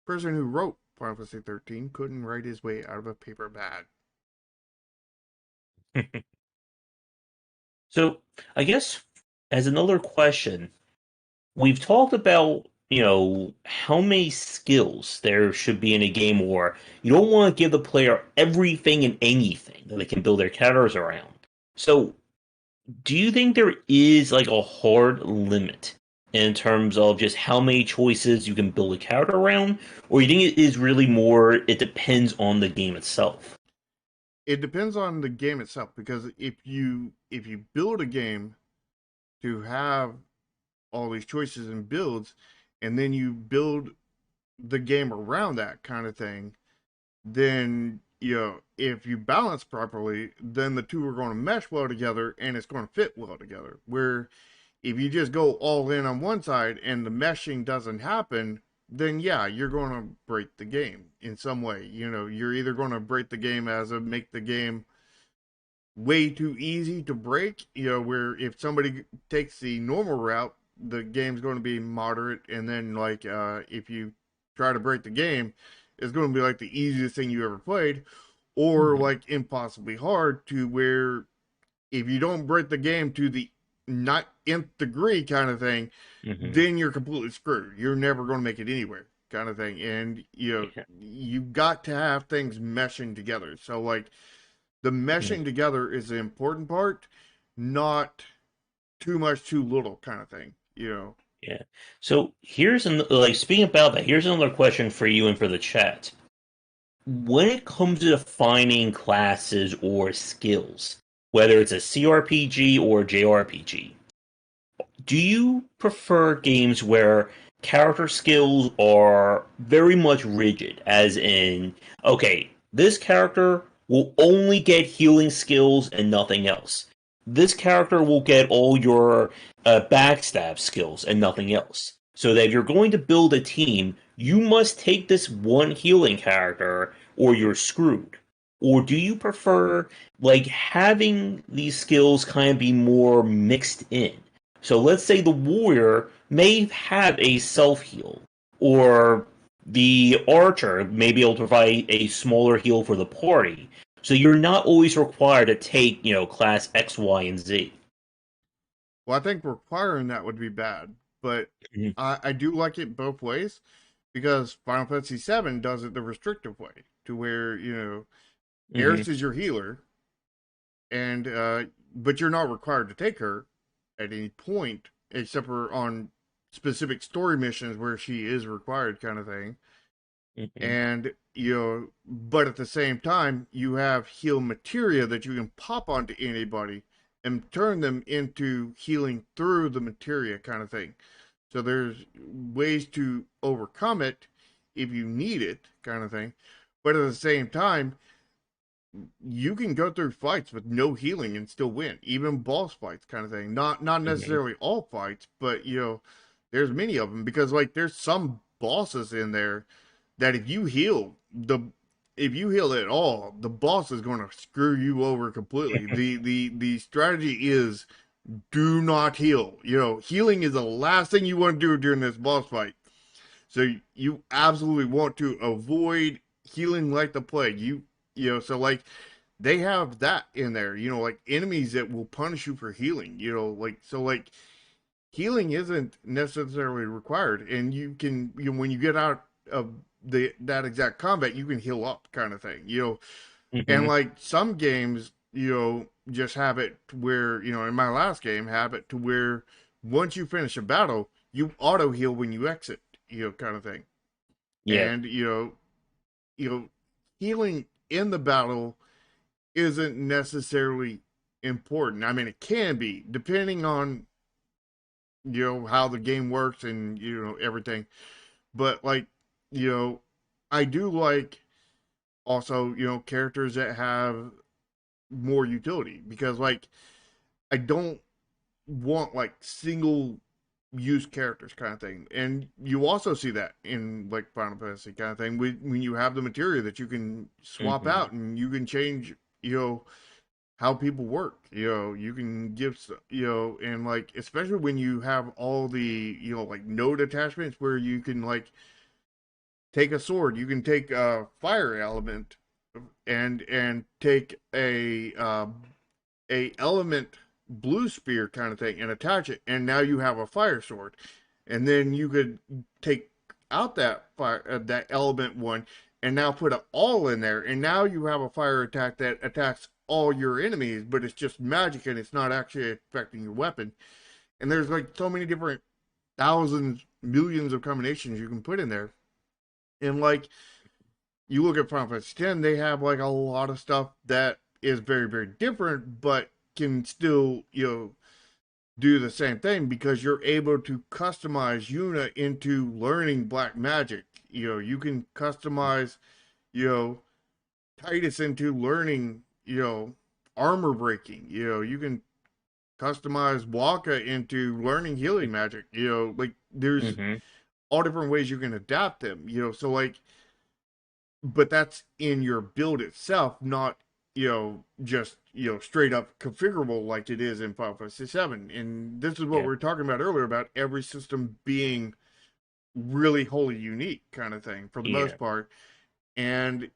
person who wrote Final Fantasy 13 couldn't write his way out of a paper bag. So I guess as another question, we've talked about, how many skills there should be in a game or you don't want to give the player everything and anything that they can build their characters around. So do you think there is like a hard limit in terms of just how many choices you can build a character around? Or you think it is really more it depends on the game itself? It depends on the game itself because if you build a game to have all these choices and builds, and then you build the game around that kind of thing, then if you balance properly, then the two are going to mesh well together and it's going to fit well together. Where if you just go all in on one side and the meshing doesn't happen, then yeah, you're going to break the game in some way. You're either going to break the game as a make the game way too easy to break, where if somebody takes the normal route, the game's going to be moderate, and then like if you try to break the game, it's going to be like the easiest thing you ever played, or Mhm. like impossibly hard to where if you don't break the game to the not nth degree kind of thing, Mhm. then you're completely screwed. You're never going to make it anywhere. kind of thing. And, Yeah. you got to have things meshing together. So, like, the Mhm. meshing together is the important part, not too much, too little kind of thing. Yeah. So here's like speaking about that. Here's another question for you and for the chat. When it comes to defining classes or skills, whether it's a CRPG or JRPG, do you prefer games where character skills are very much rigid, as in, okay, this character will only get healing skills and nothing else. This character will get all your backstab skills and nothing else. So that if you're going to build a team, you must take this one healing character or you're screwed. Or do you prefer like having these skills kind of be more mixed in? So let's say the warrior may have a self heal, or the archer may be able to provide a smaller heal for the party. So you're not always required to take, class X, Y, and Z. Well, I think requiring that would be bad, but Mm-hmm. I do like it both ways because Final Fantasy VII does it the restrictive way to where, Mm-hmm. Eris is your healer, and but you're not required to take her at any point except for on specific story missions where she is required, kind of thing. Mm-hmm. And but at the same time, you have heal materia that you can pop onto anybody and turn them into healing through the materia, kind of thing. So there's ways to overcome it if you need it, kind of thing. But at the same time, you can go through fights with no healing and still win, even boss fights, kind of thing. Not Mm-hmm. necessarily all fights, but there's many of them because like there's some bosses in there that if you heal at all, the boss is going to screw you over completely. The strategy is do not heal. Healing is the last thing you want to do during this boss fight. So you absolutely want to avoid healing like the plague. So like they have that in there, like enemies that will punish you for healing, like so like healing isn't necessarily required, and you can when you get out of that exact combat, you can heal up, kind of thing, and Mm-hmm. like some games, just have it where in my last game have it to where once you finish a battle, you auto heal when you exit, kind of thing, Yeah. and you know healing in the battle isn't necessarily important. I mean, it can be depending on how the game works and everything. But like you know, I do like also characters that have more utility because like I don't want like single use characters, kind of thing. And you also see that in like Final Fantasy, kind of thing when you have the material that you can swap Mm-hmm. out and you can change how people work. You can give, and like, especially when you have all the, like node attachments where you can like take a sword, you can take a fire element and take a element blue spear kind of thing and attach it, and now you have a fire sword. And then you could take out that fire, that element one, and now put it all in there, and now you have a fire attack that attacks all your enemies, but it's just magic and it's not actually affecting your weapon. And there's like so many different thousands, millions of combinations you can put in there. And like you look at Final Fantasy X, they have like a lot of stuff that is very, very different, but can still, do the same thing because you're able to customize Yuna into learning black magic. You can customize, you know, Titus into learning, armor breaking. You can customize Waka into learning healing magic. Like there's Mm-hmm. all different ways you can adapt them. So like, but that's in your build itself, not just straight up configurable like it is in Final Fantasy VII. And this is what Yeah. we were talking about earlier about every system being really wholly unique, kind of thing for the Yeah. most part. And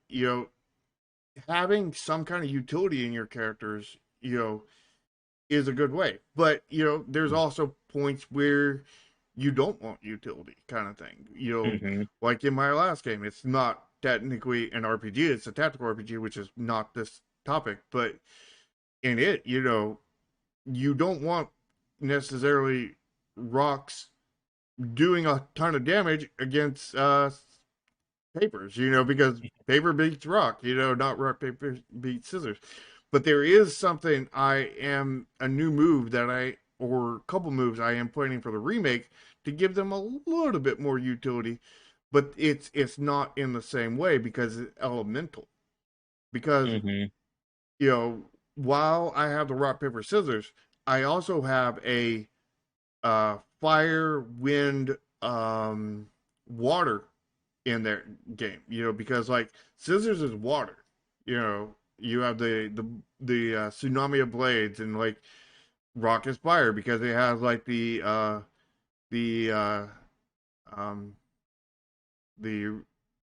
having some kind of utility in your characters, is a good way. But there's also points where you don't want utility kind of thing. Hmm. Like in my last game, it's not technically an RPG, it's a tactical RPG, which is not this topic, but in it, you don't want necessarily rocks doing a ton of damage against papers, because paper beats rock, not rock, paper beats scissors. But there is something a new move or a couple moves I am planning for the remake to give them a little bit more utility, but it's not in the same way because it's elemental. Because, Hmm. you know, while I have the rock, paper, scissors, I also have a fire, wind, water in their game, because like scissors is water, you have the tsunami of blades, and like rock is fire because it has like the um the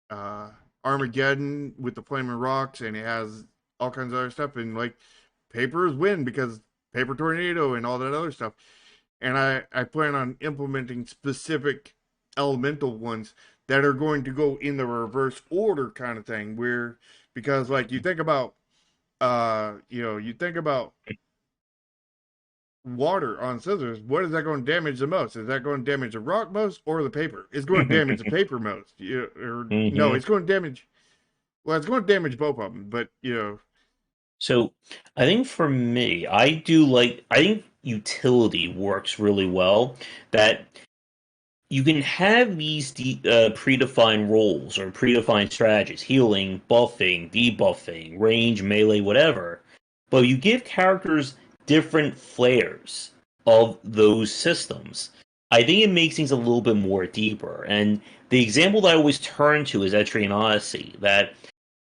uh Armageddon with the flaming rocks, and it has all kinds of other stuff, and like paper is wind because paper tornado and all that other stuff. And I plan on implementing specific elemental ones that are going to go in the reverse order kind of thing, where because like you think about water on scissors, what is that going to damage the most? Is that going to damage the rock most or the paper? It's going to damage the paper most. Or no, Hmm. it's going to damage, well, it's going to damage both of them, but So I think for me, I think utility works really well. That you can have these predefined roles or predefined strategies: healing, buffing, debuffing, range, melee, whatever. But you give characters different flares of those systems. I think it makes things a little bit more deeper. And the example that I always turn to is Etrian Odyssey. That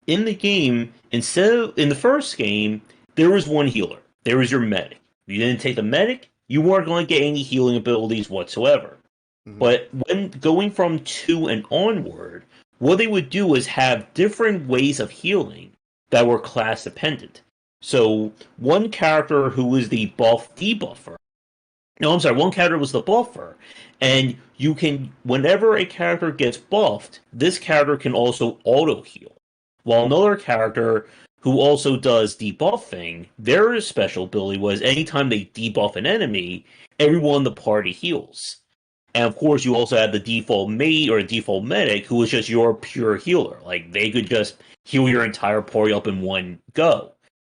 in the game, in the first game, there was one healer. There was your medic. If you didn't take the medic, you weren't going to get any healing abilities whatsoever. mhm. But when going from two and onward, what they would do is have different ways of healing that were class dependent. So one character who was the buff debuffer. No, I'm sorry, one character was the buffer. And you can, whenever a character gets buffed, this character can also auto heal. While another character who also does debuffing, their special ability was anytime they debuff an enemy, everyone in the party heals. And of course, you also have the default mate or default medic, who is just your pure healer. Like they could just heal your entire party up in one go.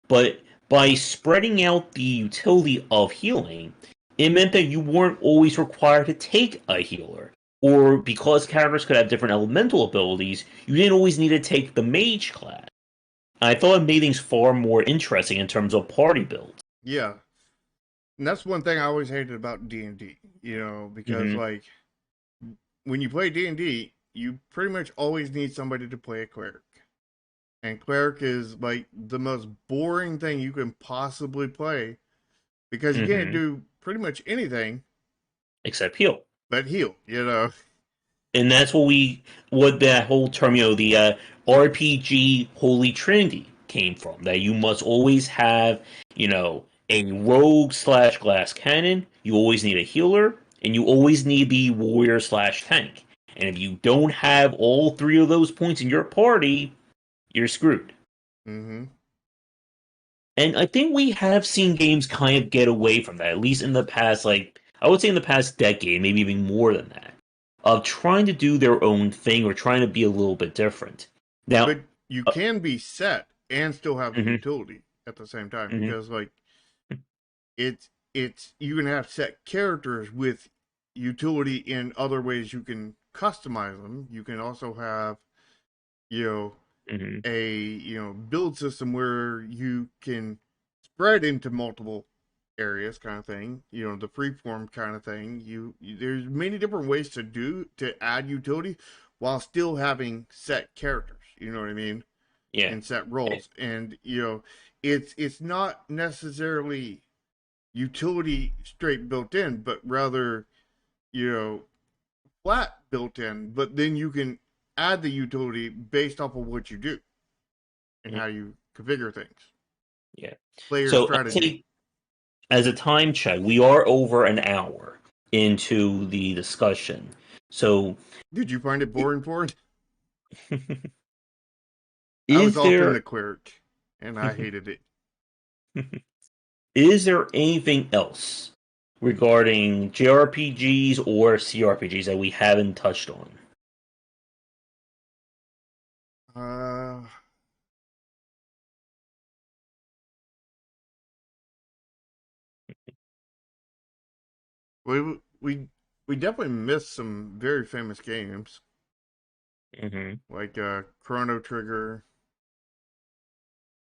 But by spreading out the utility of healing, it meant that you weren't always required to take a healer. Or because characters could have different elemental abilities, you didn't always need to take the mage class. I thought it made things far more interesting in terms of party builds. Yeah. And that's one thing I always hated about D&D, because Hmm. like when you play D&D, you pretty much always need somebody to play a cleric. And cleric is like the most boring thing you can possibly play because you can't Hmm. do pretty much anything Except heal. but heal. And that's what that whole term, the RPG Holy Trinity came from. That you must always have, a rogue slash glass cannon. You always need a healer, and you always need the warrior slash tank. And if you don't have all three of those points in your party, you're screwed. Mm-hmm. And I think we have seen games kind of get away from that, at least in the past, like, I would say in the past decade, maybe even more than that, of trying to do their own thing or trying to be a little bit different. Now, But you uh, can be set and still have the mhm, utility at the same time mhm, because like it's you can have set characters with utility in other ways you can customize them. You can also have, you know, mhm, a build system where you can spread into multiple areas kind of thing, the freeform kind of thing. There's many different ways to add utility while still having set characters, you know what I mean, yeah, and set roles. And it's not necessarily utility straight built in, but rather, you know flat built in, but then you can add the utility based off of what you do and mhm, how you configure things. yeah. Player So I'd strategy. say as a time check, we are over an hour. into the discussion. So, Did you find it boring, Ford? I was is often there the cleric, and I hated it. is there anything else regarding JRPGs or CRPGs that we haven't touched on? Uh, we we we definitely missed some very famous games Hmm. like Chrono Trigger,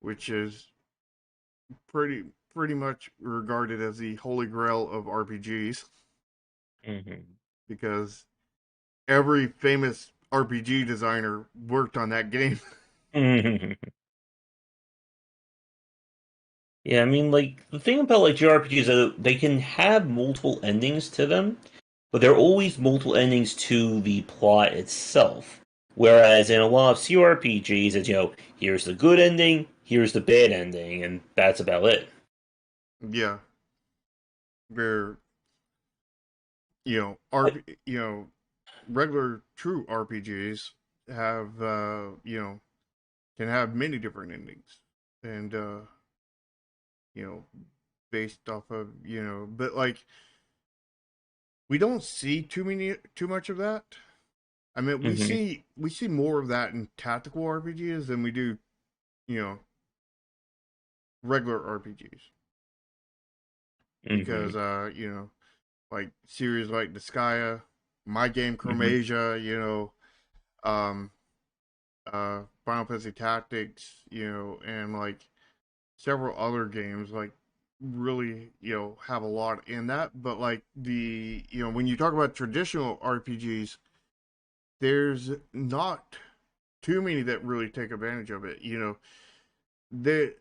which is pretty much regarded as the holy grail of RPGs Hmm. because every famous RPG designer worked on that game. Hmm. Yeah, I mean, like the thing about like JRPGs is that they can have multiple endings to them, but they're always multiple endings to the plot itself. Whereas in a lot of CRPGs, it's here's the good ending, here's the bad ending, and that's about it. Yeah, where regular true RPGs have can have many different endings, and you know based off of but like we don't see too much of that. I mean, Hmm. we see more of that in tactical RPGs than we do you know regular RPGs Hmm. because like series like Disgaea, My Game Hmm. Chromasia, um Final Fantasy Tactics, and like several other games like really have a lot in that. But like the when you talk about traditional RPGs, there's not too many that really take advantage of it. They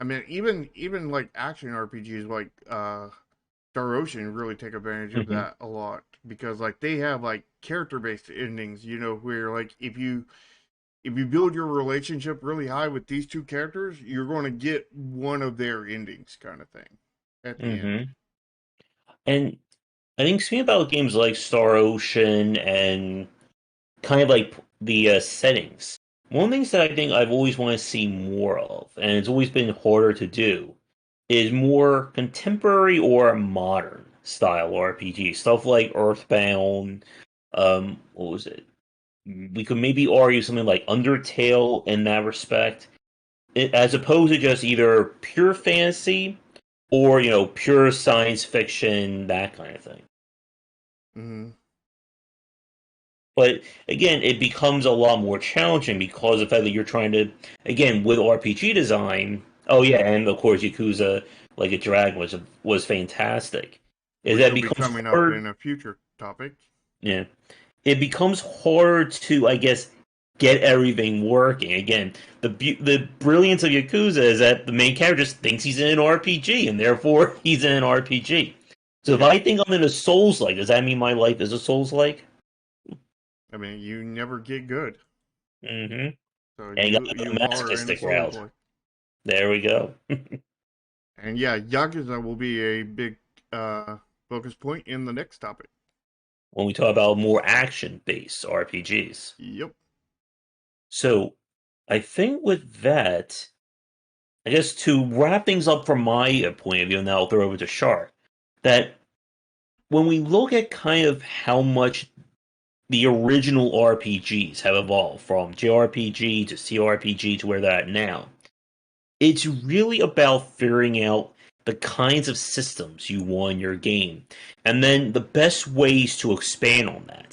I mean, even like action RPGs like Star Ocean really take advantage of Hmm. that a lot because like they have like character based endings, where like if you build your relationship really high with these two characters, you're going to get one of their endings kind of thing at the end. Hmm. And I think speaking about games like Star Ocean and kind of like the settings, one of the things that I think I've always wanted to see more of, and it's always been harder to do, is more contemporary or modern style RPG. Stuff like Earthbound, what was it? We could maybe argue something like Undertale in that respect, as opposed to just either pure fantasy or pure science fiction, that kind of thing. Mm-hmm. But again, it becomes a lot more challenging because of the fact that you're trying to, again, with RPG design. Oh yeah, and of course Yakuza like a Dragon was fantastic. Is Which that will be becomes coming up hard? in a future topic. Yeah, it becomes hard to, I guess, get everything working. Again, the brilliance of Yakuza is that the main character just thinks he's in an RPG, and therefore he's in an RPG. So if Yep. I think I'm in a Souls like, does that mean my life is a Souls like? I mean, you never get good, Mm-hmm. so And you you gotta go you the are in a masochistic Souls route. like. There we go. And yeah, Yakuza will be a big uh focus point in the next topic. When we talk about more action-based RPGs. Yep. So I think with that, I guess to wrap things up from my point of view, and then I'll throw over to Shark, that when we look at kind of how much the original RPGs have evolved from JRPG to CRPG to where they're at now, it's really about figuring out the kinds of systems you want in your game, and then the best ways to expand on that.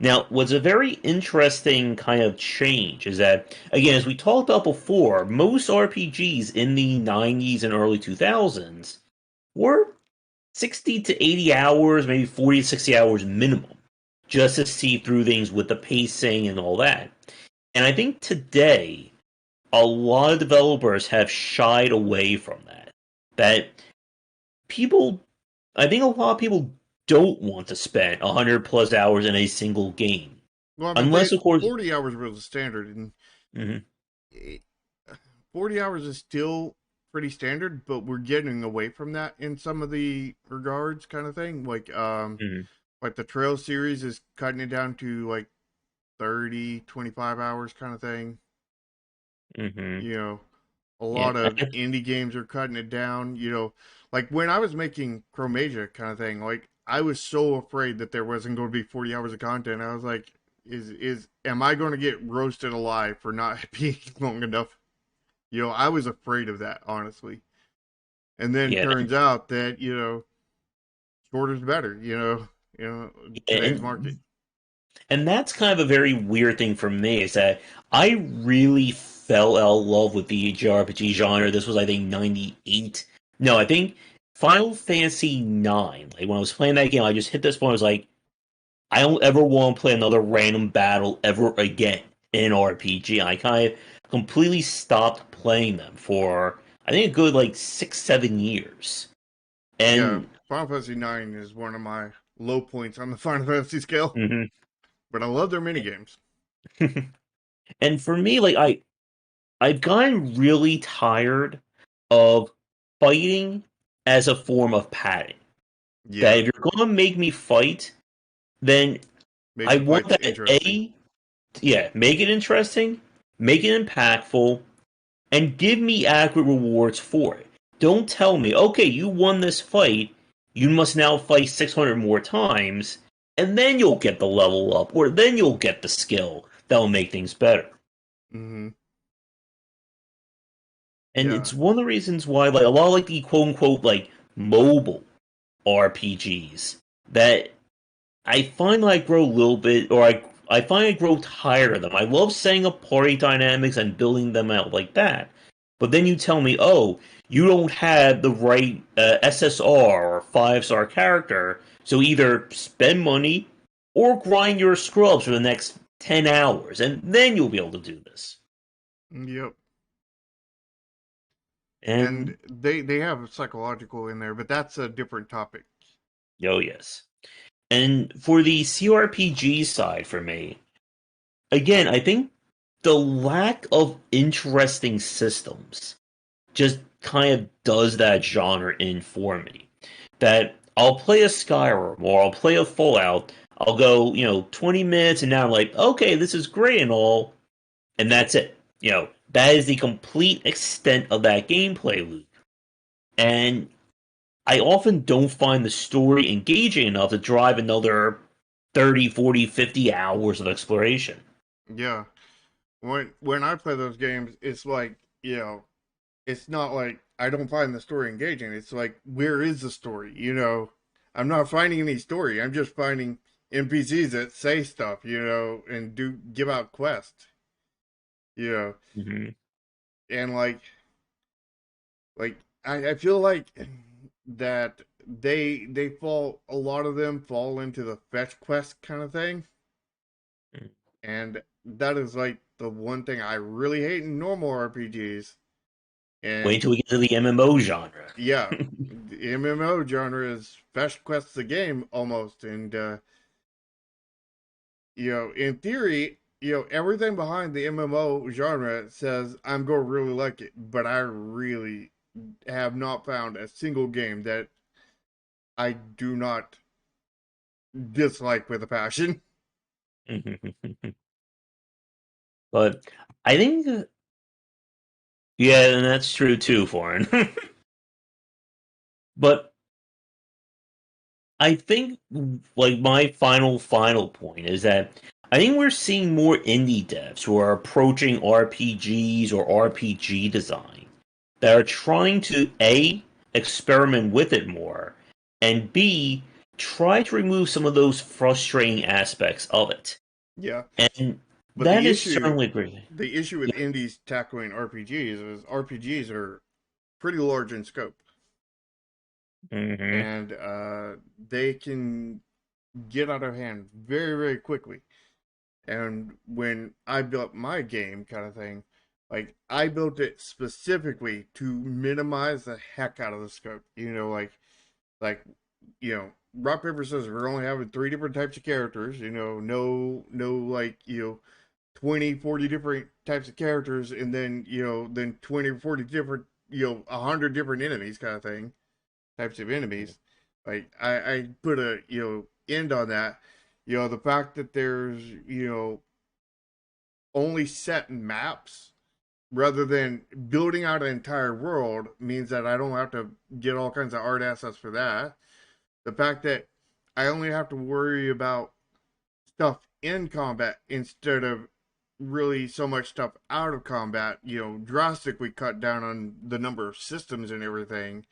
Now, what's a very interesting kind of change is that, again, as we talked about before, most RPGs in the 90s and early 2000s were 60 to 80 hours, maybe 40 to 60 hours minimum, just to see through things with the pacing and all that. And I think today, a lot of developers have shied away from that. That people, I think a lot of people don't want to spend 100 plus hours in a single game. Well, I mean, Unless, of course. 40 hours was the standard, and Mhm. it, 40 hours is still pretty standard, but we're getting away from that in some of the regards, kind of thing. Mm-hmm. Like the Trail series is cutting it down to like 30, 25 hours, kind of thing. Mm-hmm. You know, a Yeah. lot of indie games are cutting it down. You know, like when I was making Chromasia, kind of thing. Like I was so afraid that there wasn't going to be 40 hours of content. I was like, am I going to get roasted alive for not being long enough? You know, I was afraid of that, honestly. And then Yeah. turns out that, shorter's better, today's market. And that's kind of a very weird thing for me is that I really fell out of love with the JRPG genre. This was, I think, 98. No, I think Final Fantasy 9. Like, when I was playing that game, I just hit this point. I was like, I don't ever want to play another random battle ever again in an RPG. I kind of completely stopped playing them for, I think, a good, like, 6, 7 years. Yeah, And, Final Fantasy 9 is one of my low points on the Final Fantasy scale, mhm. but I love their minigames. And for me, like, I've gotten really tired of fighting as a form of padding. That Yeah, if you're going to make me fight, then make I the want fights that interesting. yeah, make it interesting, make it impactful, and give me accurate rewards for it. Don't tell me, okay, you won this fight, you must now fight 600 more times, and then you'll get the level up, or then you'll get the skill that'll make things better. Hmm. And Yeah, it's one of the reasons why, like, a lot of like the quote unquote like mobile RPGs that I find like grow a little bit, or I find I grow tired of them. I love setting up party dynamics and building them out like that, but then you tell me, oh, you don't have the right SSR or 5-star character, so either spend money or grind your scrubs for the next 10 hours, and then you'll be able to do this. yep. And And they have psychological in there, but that's a different topic. oh yes. And for the CRPG side for me, again, I think the lack of interesting systems just kind of does that genre in for me. That I'll play a Skyrim or I'll play a Fallout, I'll go, 20 minutes and now I'm like, okay, this is great and all, and that's it. That is the complete extent of that gameplay loop. And I often don't find the story engaging enough to drive another 30, 40, 50 hours of exploration. Yeah. When I play those games, it's like, it's not like I don't find the story engaging. It's like, where is the story? I'm not finding any story. I'm just finding NPCs that say stuff, and do give out quests, you know, Hmm. and like I feel like that they fall a lot of them fall into the fetch quest kind of thing, and that is like the one thing I really hate in normal RPGs. Wait And until we get to the MMO genre. yeah, the MMO genre is fetch quests the game almost, and in theory, everything behind the MMO genre says I'm gonna really like it, but I really have not found a single game that I do not dislike with a passion. But I think, yeah, and that's true too, Foreign. But I think, like, my final point is that I think we're seeing more indie devs who are approaching RPGs or RPG design that are trying to A, experiment with it more, and B, try to remove some of those frustrating aspects of it. Yeah, And but that is certainly great. the issue with Yeah. indies tackling RPGs is RPGs are pretty large in scope, Hmm. and they can get out of hand very, very quickly. And when I built my game, kind of thing, like I built it specifically to minimize the heck out of the scope. Like rock paper scissors. We're only having three different types of characters. No like 20, 40 different types of characters, and then 20 or 40 different 100 different enemies kind of thing, types of enemies. Like I put a end on that. The fact that there's only set maps rather than building out an entire world means that I don't have to get all kinds of art assets for that. The fact that I only have to worry about stuff in combat instead of really so much stuff out of combat, drastically cut down on the number of systems and everything.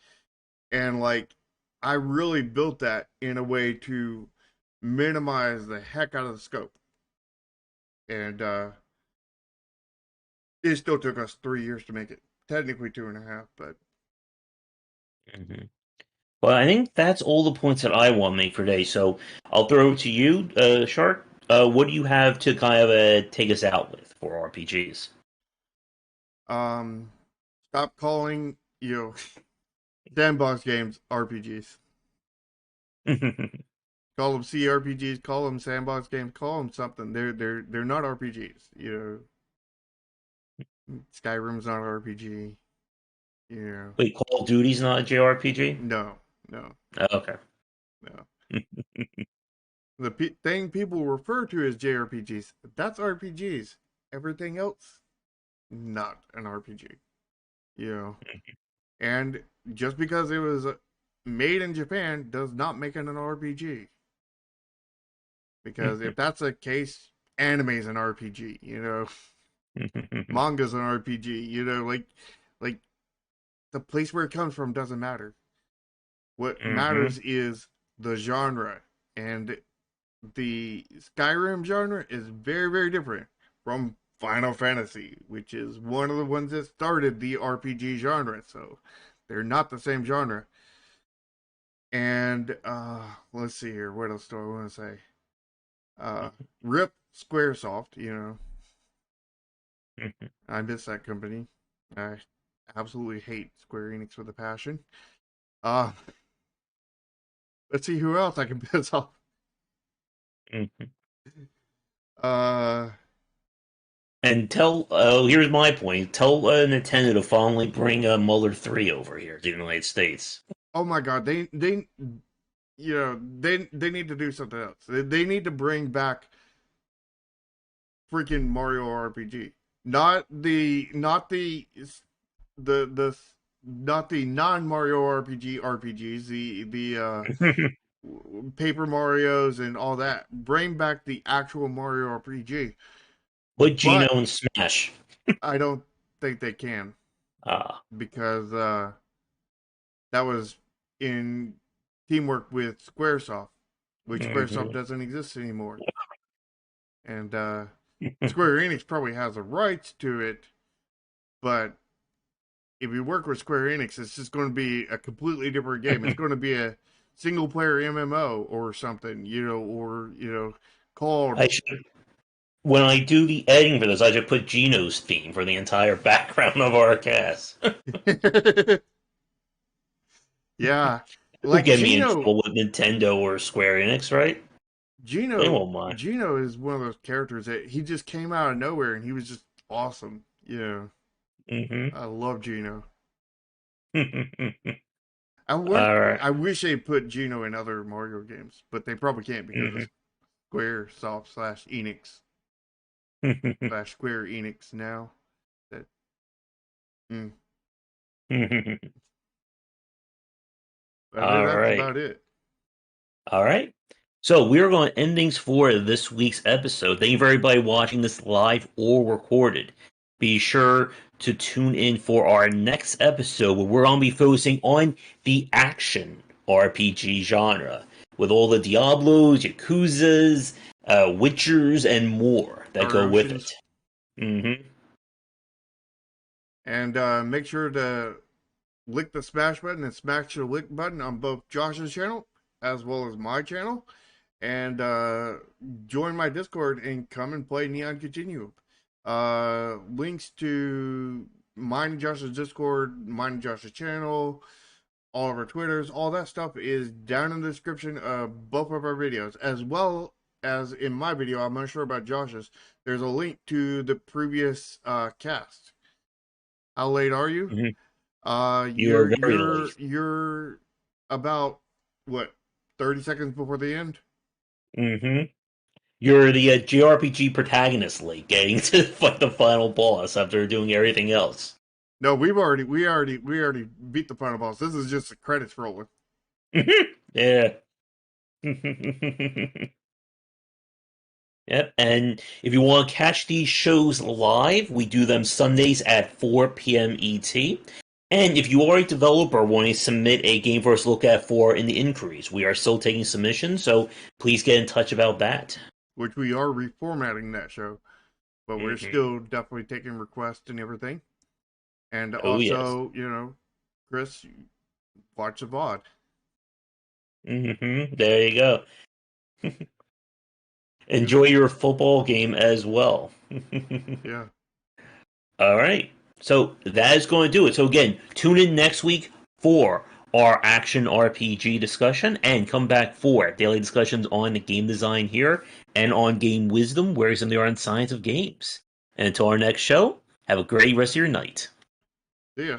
And like, I really built that in a way to minimize the heck out of the scope. And it still took us 3 years to make it. Technically 2.5, but hmm Well, I think that's all the points that I want to make for today. So I'll throw it to you, Shark. What do you have to kind of take us out with for RPGs? um, stop calling sandbox games RPGs. Call them CRPGs, call them sandbox games, call them something. They're not RPGs. Skyrim's not an RPG. Wait, Call of Duty's not a JRPG? No, no, Oh, okay. no. The thing people refer to as JRPGs, that's RPGs. Everything else, not an RPG. And just because it was made in Japan does not make it an RPG. Because if that's the case, anime's an RPG. Manga's an RPG. Like the place where it comes from doesn't matter. What matters is the genre, and the Skyrim genre is very, very different from Final Fantasy, which is one of the ones that started the RPG genre. So they're not the same genre. And let's see here. What else do I want to say? Rip Squaresoft. I miss that company. I absolutely hate Square Enix with a passion. Uh, let's see who else I can piss off. Uh, And here's my point. Tell Nintendo to finally bring Muller 3 over here to the United States. oh my God, they they need to do something else. They need to bring back freaking Mario RPG. Not the not the non Mario RPGs, the Paper Mario's and all that. Bring back the actual Mario RPG. Put Gino But in Smash. I don't think they can, Ah. because that was in teamwork with Squaresoft, which Squaresoft doesn't exist anymore. And Square Enix probably has the rights to it, but if you work with Square Enix, it's just going to be a completely different game. It's going to be a single player MMO or something, called. I should, when I do the editing for this, I should put Gino's theme for the entire background of our cast. Yeah, Will like get me in trouble with Nintendo or Square Enix, right? They Gino. won't mind. Gino is one of those characters that he just came out of nowhere and he was just awesome. I love Gino. All right. I wish they put Gino in other Mario games, but they probably can't because of Squaresoft slash Enix slash Square Enix now. That. Mm. But All that's right. about it. All right. So we're going to endings for this week's episode. Thank you for everybody watching this live or recorded. Be sure to tune in for our next episode where we're going to be focusing on the action RPG genre with all the Diablos, Yakuzas, Witchers, and more that Our go with oceans. it. Mm-hmm. And make sure to lick the smash button and smash the lick button on both Josh's channel as well as my channel. And join my Discord and come and play Neon Continuum. Links to mine and Josh's Discord, mine and Josh's channel, all of our Twitters, all that stuff is down in the description of both of our videos, as well as in my video. I'm unsure about Josh's. There's a link to the previous cast. How late are you? Mm-hmm. You are You're very you're late. you're about what 30 seconds before the end. Mm-hmm. You're the JRPG protagonist late, getting to fight the final boss after doing everything else. No, we already beat the final boss. This is just the credits rolling. Yeah. Yep. And if you want to catch these shows live, we do them Sundays at 4 p.m. ET. And if you are a developer wanting to submit a game for us to look at for in the inquiries, we are still taking submissions, so please get in touch about that. Which we are reformatting that show, but we're Hmm. still definitely taking requests and everything. And Oh, yes. also, Chris, watch the VOD. There you go. You Enjoy know, your football game as well. yeah. All right. So that is going to do it. So again, tune in next week for our action RPG discussion and come back for daily discussions on the game design here and on game wisdom, where some of the art and science of games. And until our next show, have a great rest of your night. See ya.